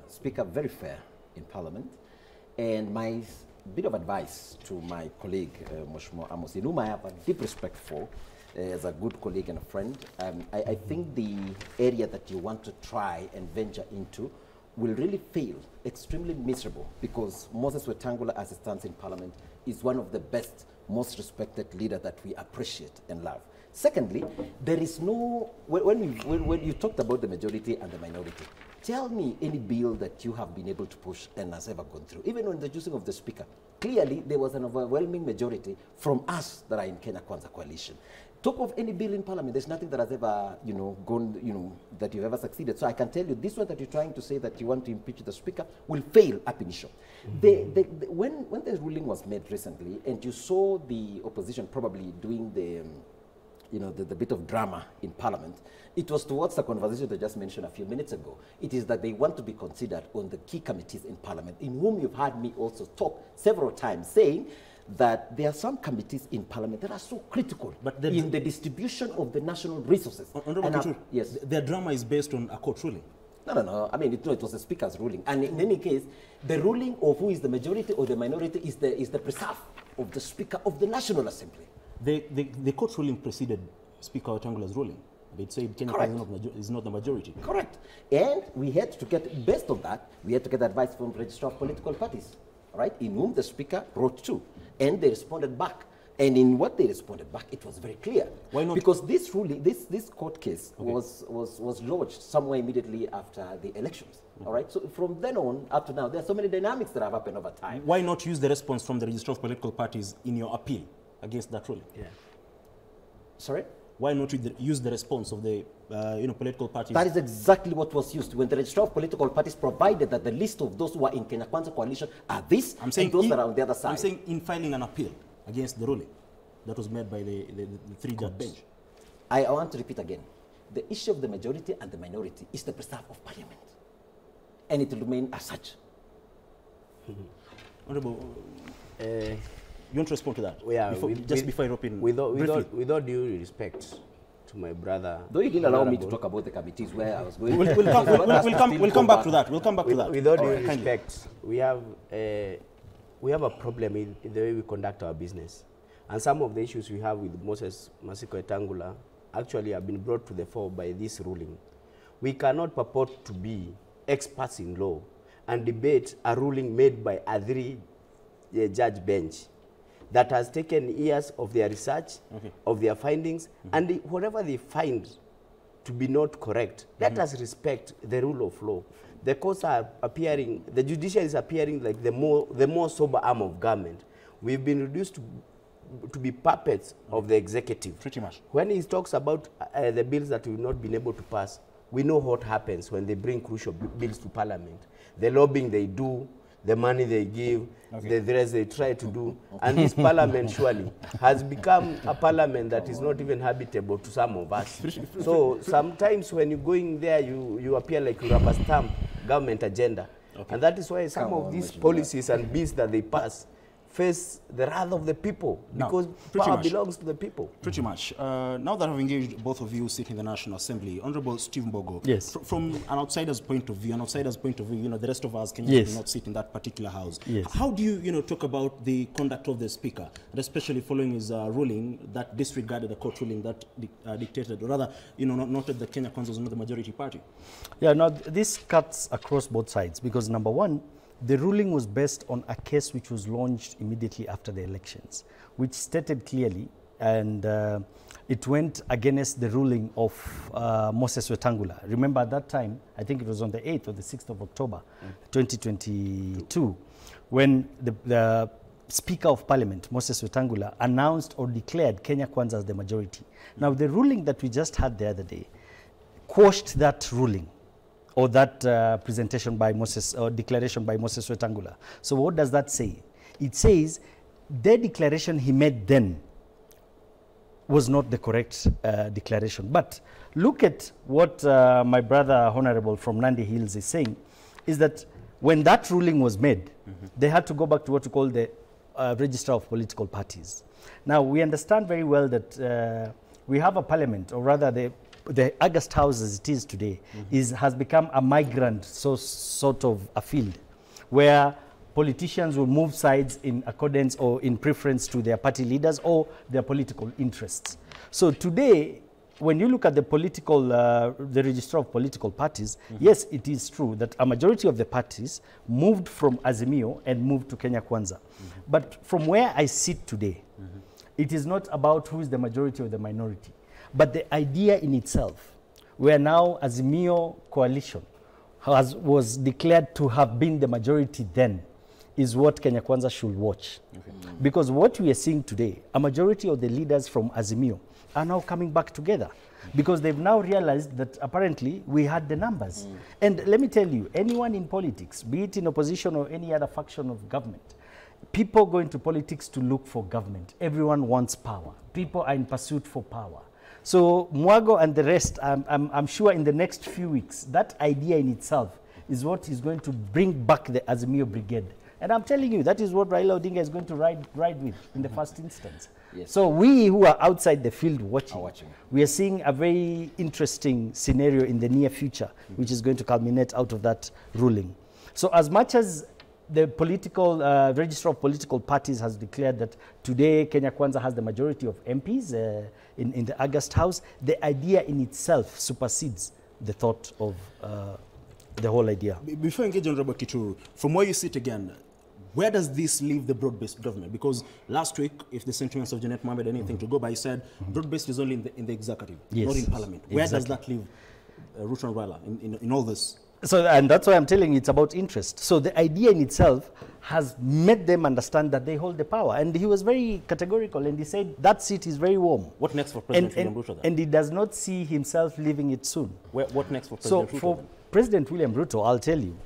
speaker, very fair in Parliament. And my bit of advice to my colleague, Mheshimiwa Amos, whom I have a deep respect for, as a good colleague and a friend, I think the area that you want to try and venture into will really fail extremely miserable, because Moses Wetangula, as it stands in Parliament, is one of the best, most respected leader that we appreciate and love. Secondly, there is no, when you talked about the majority and the minority, tell me any bill that you have been able to push and has ever gone through, even on the choosing of the Speaker. Clearly, there was an overwhelming majority from us that are in Kenya Kwanza coalition. Talk of any bill in Parliament, there's nothing that has ever, gone, that you've ever succeeded. So I can tell you, this one that you're trying to say that you want to impeach the Speaker will fail ab initio. When the ruling was made recently, and you saw the opposition probably doing the bit of drama in Parliament, it was towards the conversation that I just mentioned a few minutes ago. It is that they want to be considered on the key committees in Parliament, in whom you've heard me also talk several times, saying that there are some committees in Parliament that are so critical in the distribution of the national resources. Yes. Their drama is based on a court ruling. No. I mean, it was the Speaker's ruling. And in any case, the ruling of who is the majority or the minority is the preserve of the Speaker of the National Assembly. The court ruling preceded Speaker Wetangula's ruling. They'd say Kenya is not the majority. Correct. And we had to get, based on that, we had to get advice from the Registrar of Political Parties, right, in whom the Speaker wrote to. And they responded back. And in what they responded back, it was very clear. Why not? Because this ruling, this court case was lodged somewhere immediately after the elections. All right. So from then on up to now, there are so many dynamics that have happened over time. Why not use the response from the Registrar of Political Parties in your appeal against that ruling? Yeah. Sorry? Why not use the response of the political parties? That is exactly what was used when the Registrar of Political Parties provided that the list of those who are in Kenya Kwanza coalition are this, and those that are on the other side. I'm saying in filing an appeal against the ruling that was made by the three-judge bench. I want to repeat again. The issue of the majority and the minority is the preserve of Parliament. And it will remain as such. Honorable, you want to respond to that? Yeah, before I rope in. With all due respect to my brother. Though you didn't allow me to talk about the committees where I was going. We'll come back to that. We'll come back to that. With all due respect, we have a problem in the way we conduct our business. And some of the issues we have with Moses Masiko Wetangula actually have been brought to the fore by this ruling. We cannot purport to be experts in law and debate a ruling made by a three-judge bench that has taken years of their research, of their findings, and whatever they find to be not correct, let us respect the rule of law. The courts are appearing, the judiciary is appearing like the more sober arm of government. We've been reduced to be puppets of the executive. Pretty much. When he talks about the bills that we've not been able to pass, we know what happens when they bring crucial bills to Parliament. The lobbying they do, the money they give, the rest they try to do. And this Parliament surely has become a Parliament that is not even habitable to some of us. So sometimes when you go in there, you appear like you rubber stamp government agenda. And that is why some of these policies and bills that they pass face the wrath of the people, No, because pretty power much. belongs to the people. Pretty much. Now that I've engaged both of you sitting in the National Assembly, Honorable Stephen Bogo, Yes. from an outsider's point of view, the rest of us Kenyans Yes. do not sit in that particular house. Yes. How do you, talk about the conduct of the Speaker, and especially following his ruling that disregarded the court ruling that dictated, or rather, noted that Kenya Kwanza was not the majority party? Yeah, now this cuts across both sides because number one, the ruling was based on a case which was launched immediately after the elections, which stated clearly, and it went against the ruling of Moses Wetangula. Remember at that time, I think it was on the 8th or the 6th of October, 2022, when the Speaker of Parliament, Moses Wetangula, announced or declared Kenya Kwanza as the majority. Now, the ruling that we just had the other day quashed that ruling, or that presentation by Moses, or declaration by Moses Wetangula. So what does that say? It says the declaration he made then was not the correct declaration. But look at what my brother Honorable from Nandi Hills is saying, is that when that ruling was made, they had to go back to what we call the Register of Political Parties. Now, we understand very well that we have a parliament, or rather the August House as it is today, has become a migrant sort of a field where politicians will move sides in accordance or in preference to their party leaders or their political interests. So today, when you look at the political, the Register of Political Parties, yes, it is true that a majority of the parties moved from Azimio and moved to Kenya Kwanza. But from where I sit today, it is not about who is the majority or the minority, but the idea in itself, where now Azimio coalition was declared to have been the majority then, is what Kenya Kwanza should watch. Because what we are seeing today, a majority of the leaders from Azimio are now coming back together because they've now realized that apparently we had the numbers. And let me tell you, anyone in politics, be it in opposition or any other faction of government, people go into politics to look for government. Everyone wants power. People are in pursuit for power. So Mwago and the rest, I'm sure in the next few weeks, that idea in itself is what is going to bring back the Azimio Brigade. And I'm telling you, that is what Raila Odinga is going to ride with in the first instance. Yes. So we who are outside the field watching, we are seeing a very interesting scenario in the near future, which is going to culminate out of that ruling. So as much as the political Register of Political Parties has declared that today Kenya Kwanza has the majority of MPs in the August House, the idea in itself supersedes the thought of the whole idea. Before engaging Honorable Kituru, from where you sit again, where does this leave the broad-based government? Because last week, if the sentiments of Janet Mohamed anything to go by, he said broad-based is only in the executive, Yes. not in parliament. Where does Exactly. that leave Ruto and Raila in all this? So, and that's why I'm telling you, it's about interest. So the idea in itself has made them understand that they hold the power. And he was very categorical, and he said that seat is very warm. What next for President William Ruto then? And he does not see himself leaving it soon. What next for So President Ruto for then? President William Ruto, I'll tell you,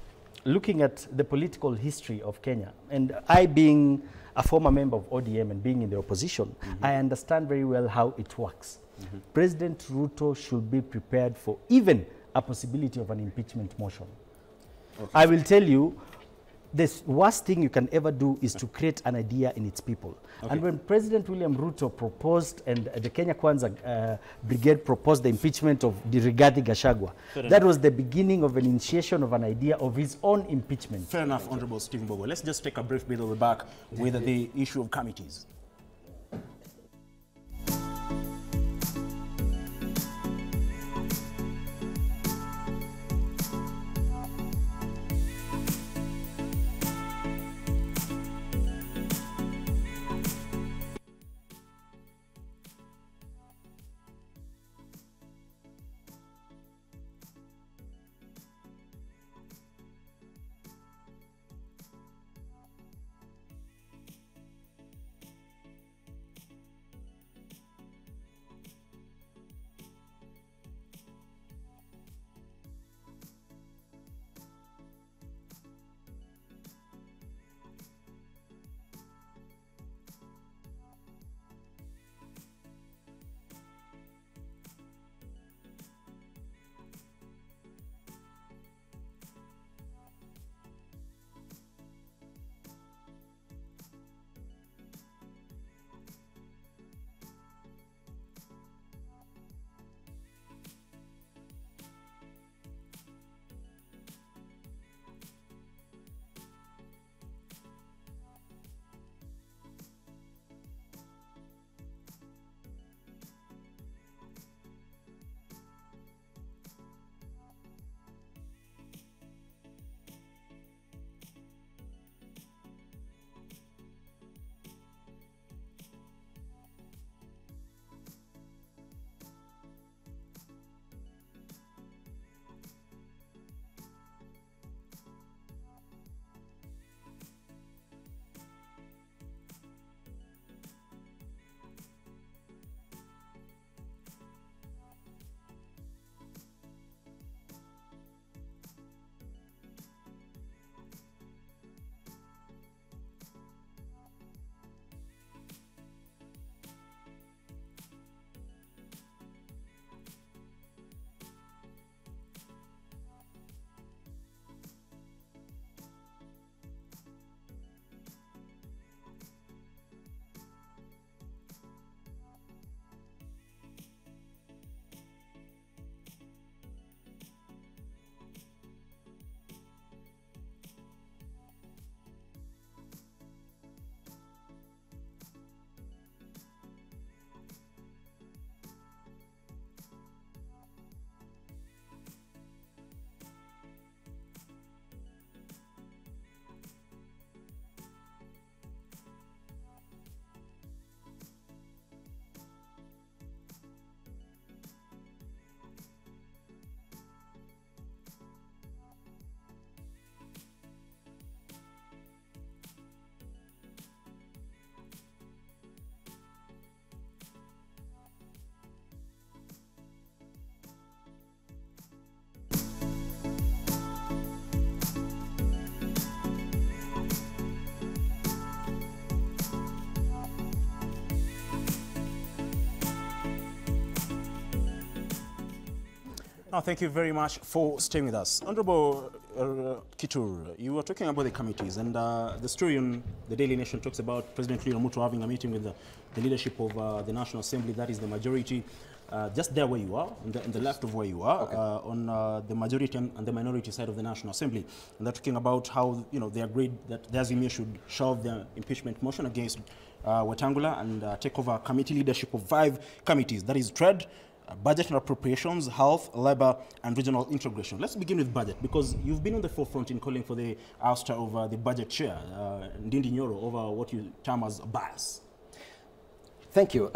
looking at the political history of Kenya, and I being a former member of ODM and being in the opposition, I understand very well how it works. President Ruto should be prepared for even a possibility of an impeachment motion. I will tell you, the worst thing you can ever do is to create an idea in its people. And when President William Ruto proposed, and the Kenya Kwanza Brigade proposed the impeachment of the Rigathi Gachagua, that was the beginning of an initiation of an idea of his own impeachment. Fair enough, Honorable Stephen Bogo. Let's just take a brief bit. We'll be back with the issue of committees. No, thank you very much for staying with us. Honorable Kitur, you were talking about the committees, and the story on the Daily Nation talks about President William Ruto having a meeting with the leadership of the National Assembly, that is the majority, just there where you are, on the left of where you are, okay. On the majority and the minority side of the National Assembly. And they're talking about how, they agreed that the Azimio should shelve the impeachment motion against Wetangula and take over committee leadership of 5 committees, that is Trade, Budget and Appropriations, Health, Labour, and Regional Integration. Let's begin with budget, because you've been on the forefront in calling for the ouster of the budget chair, Ndindi Nyoro, over what you term as bias. Thank you.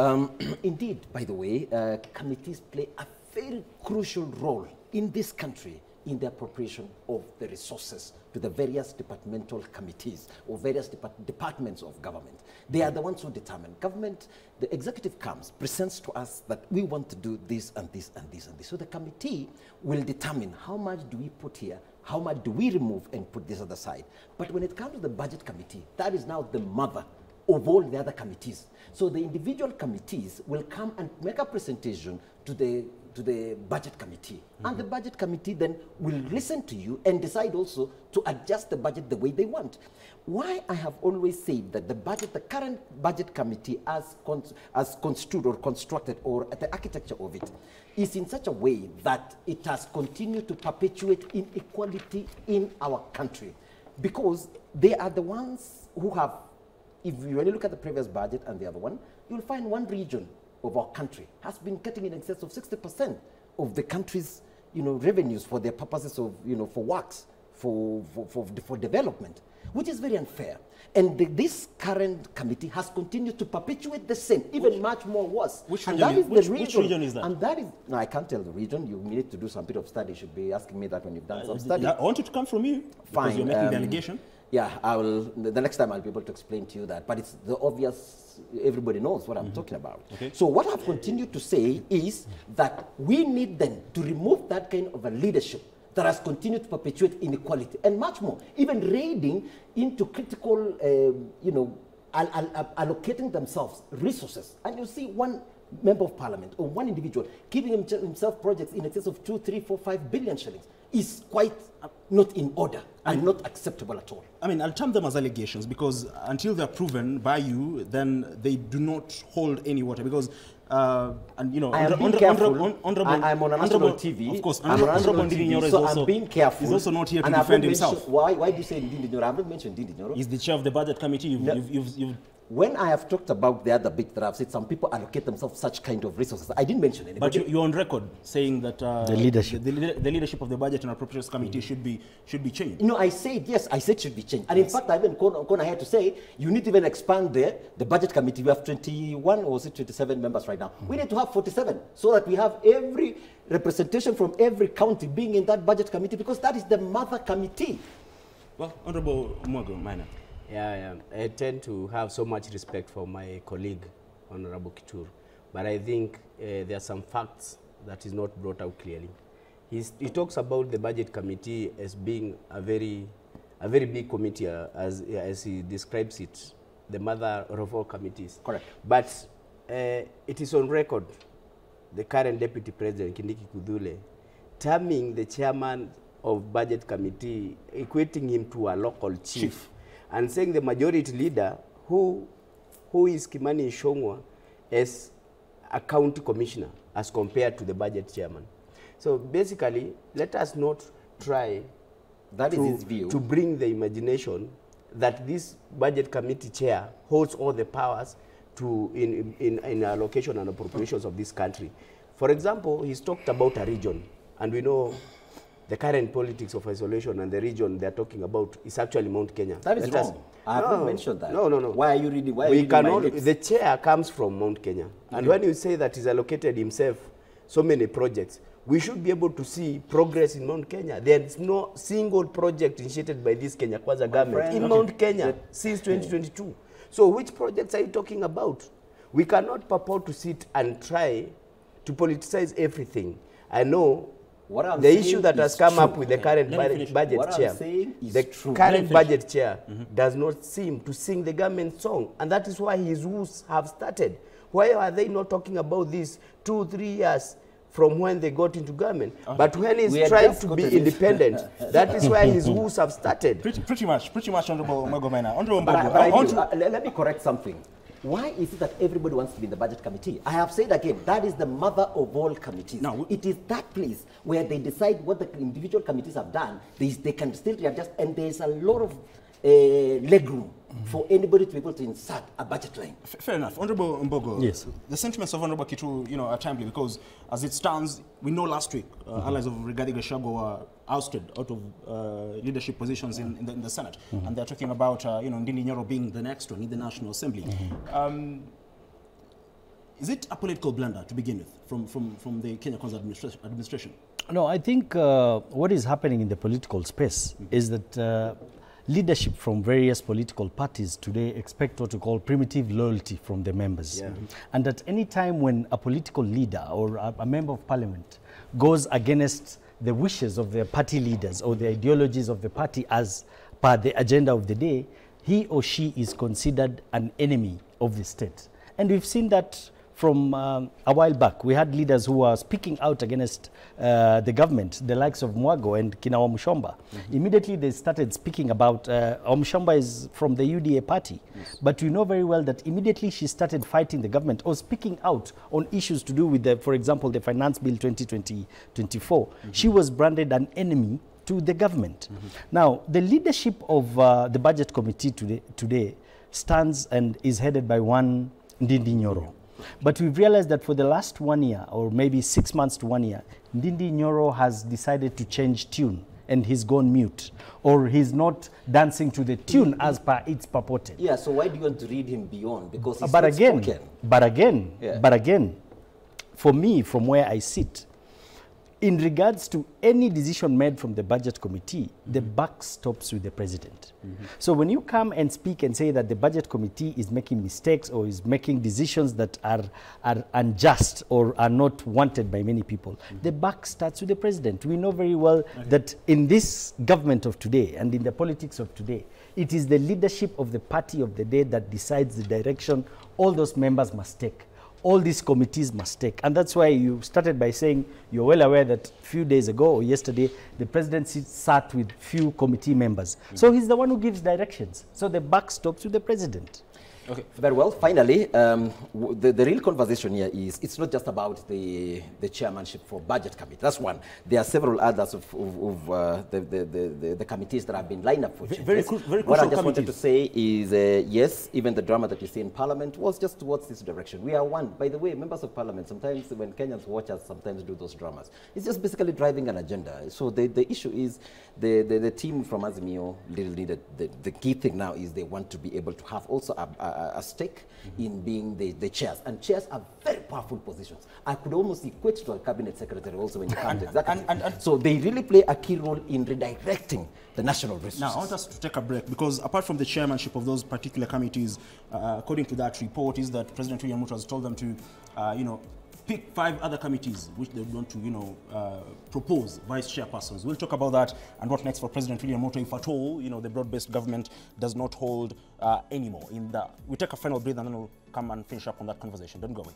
Indeed, by the way, committees play a very crucial role in this country in the appropriation of the resources to the various departmental committees or various departments of government. They are the ones who determine. Government, the executive comes, presents to us that we want to do this and this and this and this. So the committee will determine how much do we put here, how much do we remove and put this other side. But when it comes to the budget committee, that is now the mother of all the other committees. So the individual committees will come and make a presentation to the budget committee. Mm-hmm. And the budget committee then will listen to you and decide also to adjust the budget the way they want. Why I have always said that the current budget committee as construed or constructed, or the architecture of it, is in such a way that it has continued to perpetuate inequality in our country. Because they are the ones who have, if you really look at the previous budget and the other one, you'll find one region of our country has been getting in excess of 60% of the country's, revenues for their purposes of, for works, for development, which is very unfair. And this current committee has continued to perpetuate the same, even much more worse. Which region is that? And that is, no, I can't tell the region. You need to do some bit of study. You should be asking me that when you've done some study. I want it to come from you. Fine. Because you're making the allegation. Yeah, I will. The next time I'll be able to explain to you that. But it's the obvious, everybody knows what I'm talking about. Okay. So what I've continued to say is that we need then to remove that kind of a leadership that has continued to perpetuate inequality and much more, even raiding into critical, allocating themselves resources. And you see one member of parliament or one individual giving himself projects in excess of 2, 3, 4, 5 billion shillings is quite not in order and not acceptable at all. I mean, I'll term them as allegations because until they're proven by you, then they do not hold any water. Because, I'm on a national TV. Of course, Honorable Ndindi Nyoro so I'm being careful. He's also not here to defend himself. Why do you say Ndindi Nyoro? I haven't mentioned Ndindi Nyoro. He's the chair of the budget committee. You've when I have talked about the other bit that I've said some people allocate themselves such kind of resources, I didn't mention anybody. But you're on record saying that the leadership of the Budget and Appropriations Committee should be changed. No, I said yes. I said should be changed. And in fact, I even gone ahead to say you need to even expand the Budget Committee. We have 21 or is it 27 members right now. We need to have 47 so that we have every representation from every county being in that Budget Committee, because that is the mother committee. Well, Honorable Mwago Maina. Yeah, I tend to have so much respect for my colleague, Honorable Kitur, but I think there are some facts that is not brought out clearly. He talks about the Budget Committee as being a very big committee, as he describes it, the mother of all committees. Correct. But it is on record, the current Deputy President, Kindiki Kudule, terming the chairman of Budget Committee, equating him to a local chief. And saying the majority leader, who is Kimani Ichung'wah, as a county commissioner as compared to the budget chairman. So basically, let us not try to bring the imagination that this budget committee chair holds all the powers in allocation and appropriations of this country. For example, he's talked about a region, and we know the current politics of isolation and the region they're talking about is actually Mount Kenya. That is wrong. I haven't mentioned that. No. Why are you reading? Why are you reading my lips? The chair comes from Mount Kenya. And when you say that he's allocated himself so many projects, we should be able to see progress in Mount Kenya. There is no single project initiated by this Kenya Kwanza government in Mount Kenya since 2022. So which projects are you talking about? We cannot purport to sit and try to politicize everything. I know the issue that has come up with the current budget chair, budget chair does not seem to sing the government song, and that is why his woes have started. Why are they not talking about this 2, 3 years, from when they got into government. But when he's We had trying just to be gotten it. independent, that is where his woes have started. Pretty much, Honorable Magomena. Honorable But, Mbogo, but I I want do, to- let me correct something. Why is it that everybody wants to be in the budget committee? I have said again, that is the mother of all committees. No, it is that place where they decide what the individual committees have done. They can still readjust, and there's a lot of legroom for anybody to be able to insert a budget line. Fair enough. Honorable Mbogo, Yes. the sentiments of Honorable Kitu, are timely because as it stands, we know last week, allies of Rigathi Gachagua were ousted out of leadership positions in the Senate. And they're talking about, Ndindi Nyoro being the next one in the National Assembly. Is it a political blunder to begin with from the Kenya Kwanza administration? No, I think what is happening in the political space is that leadership from various political parties today expect what we call primitive loyalty from the members. And at any time when a political leader or a member of parliament goes against the wishes of their party leaders or the ideologies of the party as per the agenda of the day, he or she is considered an enemy of the state. And we've seen that from a while back. We had leaders who were speaking out against the government, the likes of Mwago and Kina Wamushomba. Immediately they started speaking about, Wamushomba is from the UDA party, but we know very well that immediately she started fighting the government or speaking out on issues to do with, for example, the Finance Bill 2024. She was branded an enemy to the government. Now, the leadership of the Budget Committee today stands and is headed by one Ndindi Nyoro. But we've realized that for the last 1 year, or maybe 6 months to 1 year, Ndindi Nyoro has decided to change tune and he's gone mute, or he's not dancing to the tune as per its purported. Yeah, so why do you want to read him beyond? Because he's But not again, spoken. for me, from where I sit, in regards to any decision made from the budget committee, the buck stops with the president. So when you come and speak and say that the budget committee is making mistakes or is making decisions that are unjust or are not wanted by many people, the buck starts with the president. We know very well that in this government of today and in the politics of today, it is the leadership of the party of the day that decides the direction all those members must take. All these committees must take. And that's why you started by saying you're well aware that a few days ago or yesterday, the presidency sat with few committee members. So he's the one who gives directions. So the buck stops with the president. Okay, very well. Finally, the real conversation here is it's not just about the chairmanship for budget committee. That's one. There are several others of the committees that have been lined up for changes. What I just wanted to say is, yes, even the drama that you see in Parliament was just towards this direction. We are one. By the way, members of Parliament, sometimes when Kenyans watch us, sometimes do those dramas. It's just basically driving an agenda. So the issue is the team from Azimio, the key thing now is they want to be able to have also a stake in being the chairs. And chairs are very powerful positions. I could almost equate to a cabinet secretary also when you come to executive. So they really play a key role in redirecting the national resources. Now, I want us to take a break because apart from the chairmanship of those particular committees, according to that report, is that President William Ruto has told them to, pick 5 other committees which they want to, propose vice chairpersons. We'll talk about that and what next for President William Ruto, if at all, the broad-based government does not hold anymore. We'll take a final breath and then we'll come and finish up on that conversation. Don't go away.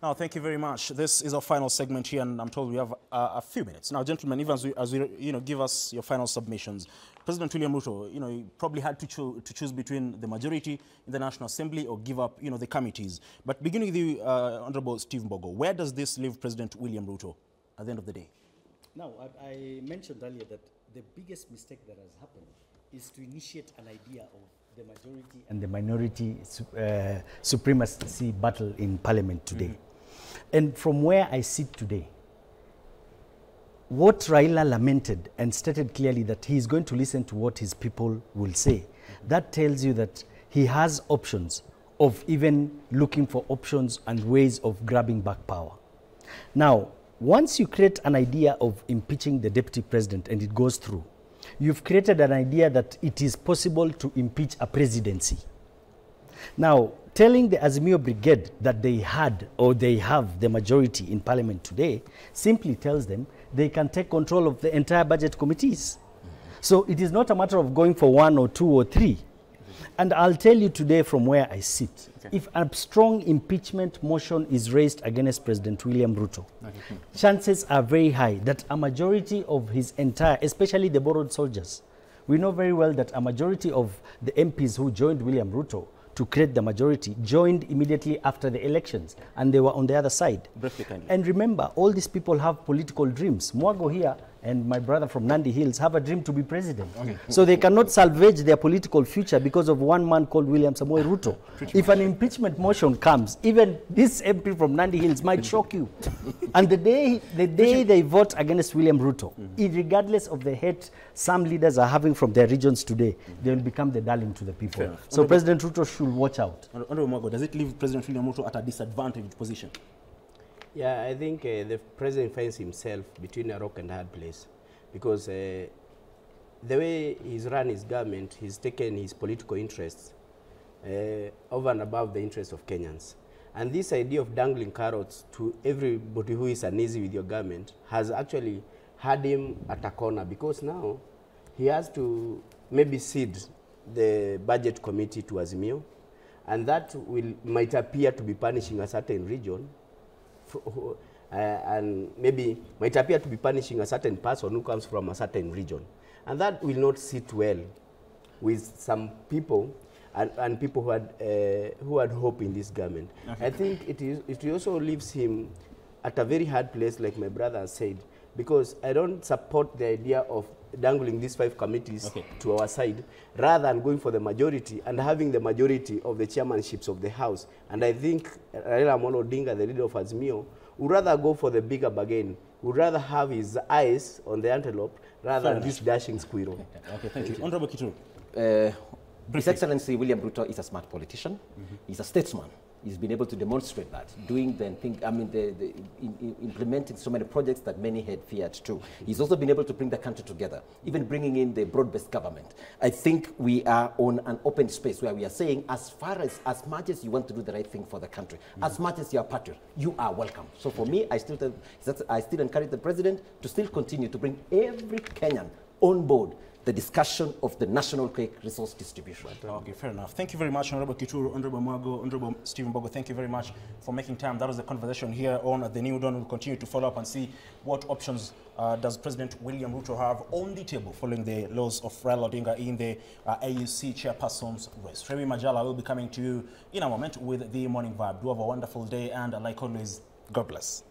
Now, thank you very much. This is our final segment here, and I'm told we have a few minutes. Now, gentlemen, even as we give us your final submissions, President William Ruto, he probably had to choose between the majority in the National Assembly or give up, the committees. But beginning with you, Honorable Stephen Mbogo, where does this leave President William Ruto at the end of the day? Now, I mentioned earlier that the biggest mistake that has happened is to initiate an idea of the majority and the minority supremacy battle in Parliament today. And from where I sit today, what Raila lamented and stated clearly that he is going to listen to what his people will say, that tells you that he has options of even looking for options and ways of grabbing back power. Now, once you create an idea of impeaching the deputy president and it goes through, you've created an idea that it is possible to impeach a presidency. Now, telling the Azimio Brigade that they had or they have the majority in Parliament today simply tells them they can take control of the entire budget committees. So it is not a matter of going for 1 or 2 or 3. And I'll tell you today from where I sit, if a strong impeachment motion is raised against President William Ruto, chances are very high that a majority of his entire, especially the borrowed soldiers, we know very well that a majority of the MPs who joined William Ruto to create the majority joined immediately after the elections, and they were on the other side. And remember, all these people have political dreams. Mwago here and my brother from Nandi Hills have a dream to be president. So they cannot salvage their political future because of one man called William Samoei Ruto. If an impeachment motion comes, even this MP from Nandi Hills might shock you. And the day they vote against William Ruto, regardless of the hate some leaders are having from their regions today, they will become the darling to the people. So President Ruto should watch out. Honorable Mwago, does it leave President William Ruto at a disadvantaged position? Yeah, I think the president finds himself between a rock and a hard place because the way he's run his government, he's taken his political interests over and above the interests of Kenyans. And this idea of dangling carrots to everybody who is uneasy with your government has actually had him at a corner because now he has to maybe cede the budget committee to Azimio, and that might appear to be punishing a certain region, and maybe might appear to be punishing a certain person who comes from a certain region. And that will not sit well with some people and people who had hope in this government. I think it also leaves him at a very hard place, like my brother has said, because I don't support the idea of dangling these 5 committees to our side, rather than going for the majority and having the majority of the chairmanships of the House. And I think Raila Amolo Odinga, the leader of Azimio, would rather go for the bigger bargain, would rather have his eyes on the antelope rather than this dashing squirrel. Okay, thank you. Honorable Kituru. His Excellency William Ruto is a smart politician. He's a statesman. He's been able to demonstrate that, implementing so many projects that many had feared too. He's also been able to bring the country together, even bringing in the broad-based government. I think we are on an open space where we are saying, as much as you want to do the right thing for the country, as much as you're a patriot, you are welcome. So for me, I still encourage the president to still continue to bring every Kenyan on board the discussion of the national cake resource distribution. Okay, fair enough. Thank you very much, Honorable Kituru, Honorable Mwago, Honorable Stephen Mbogo. Thank you very much for making time. That was the conversation here on The New Dawn. We'll continue to follow up and see what options does President William Ruto have on the table following the loss of Raila Odinga in the AUC chairperson's race. Remy Majala will be coming to you in a moment with the Morning Vibe. Do have a wonderful day, and like always, God bless.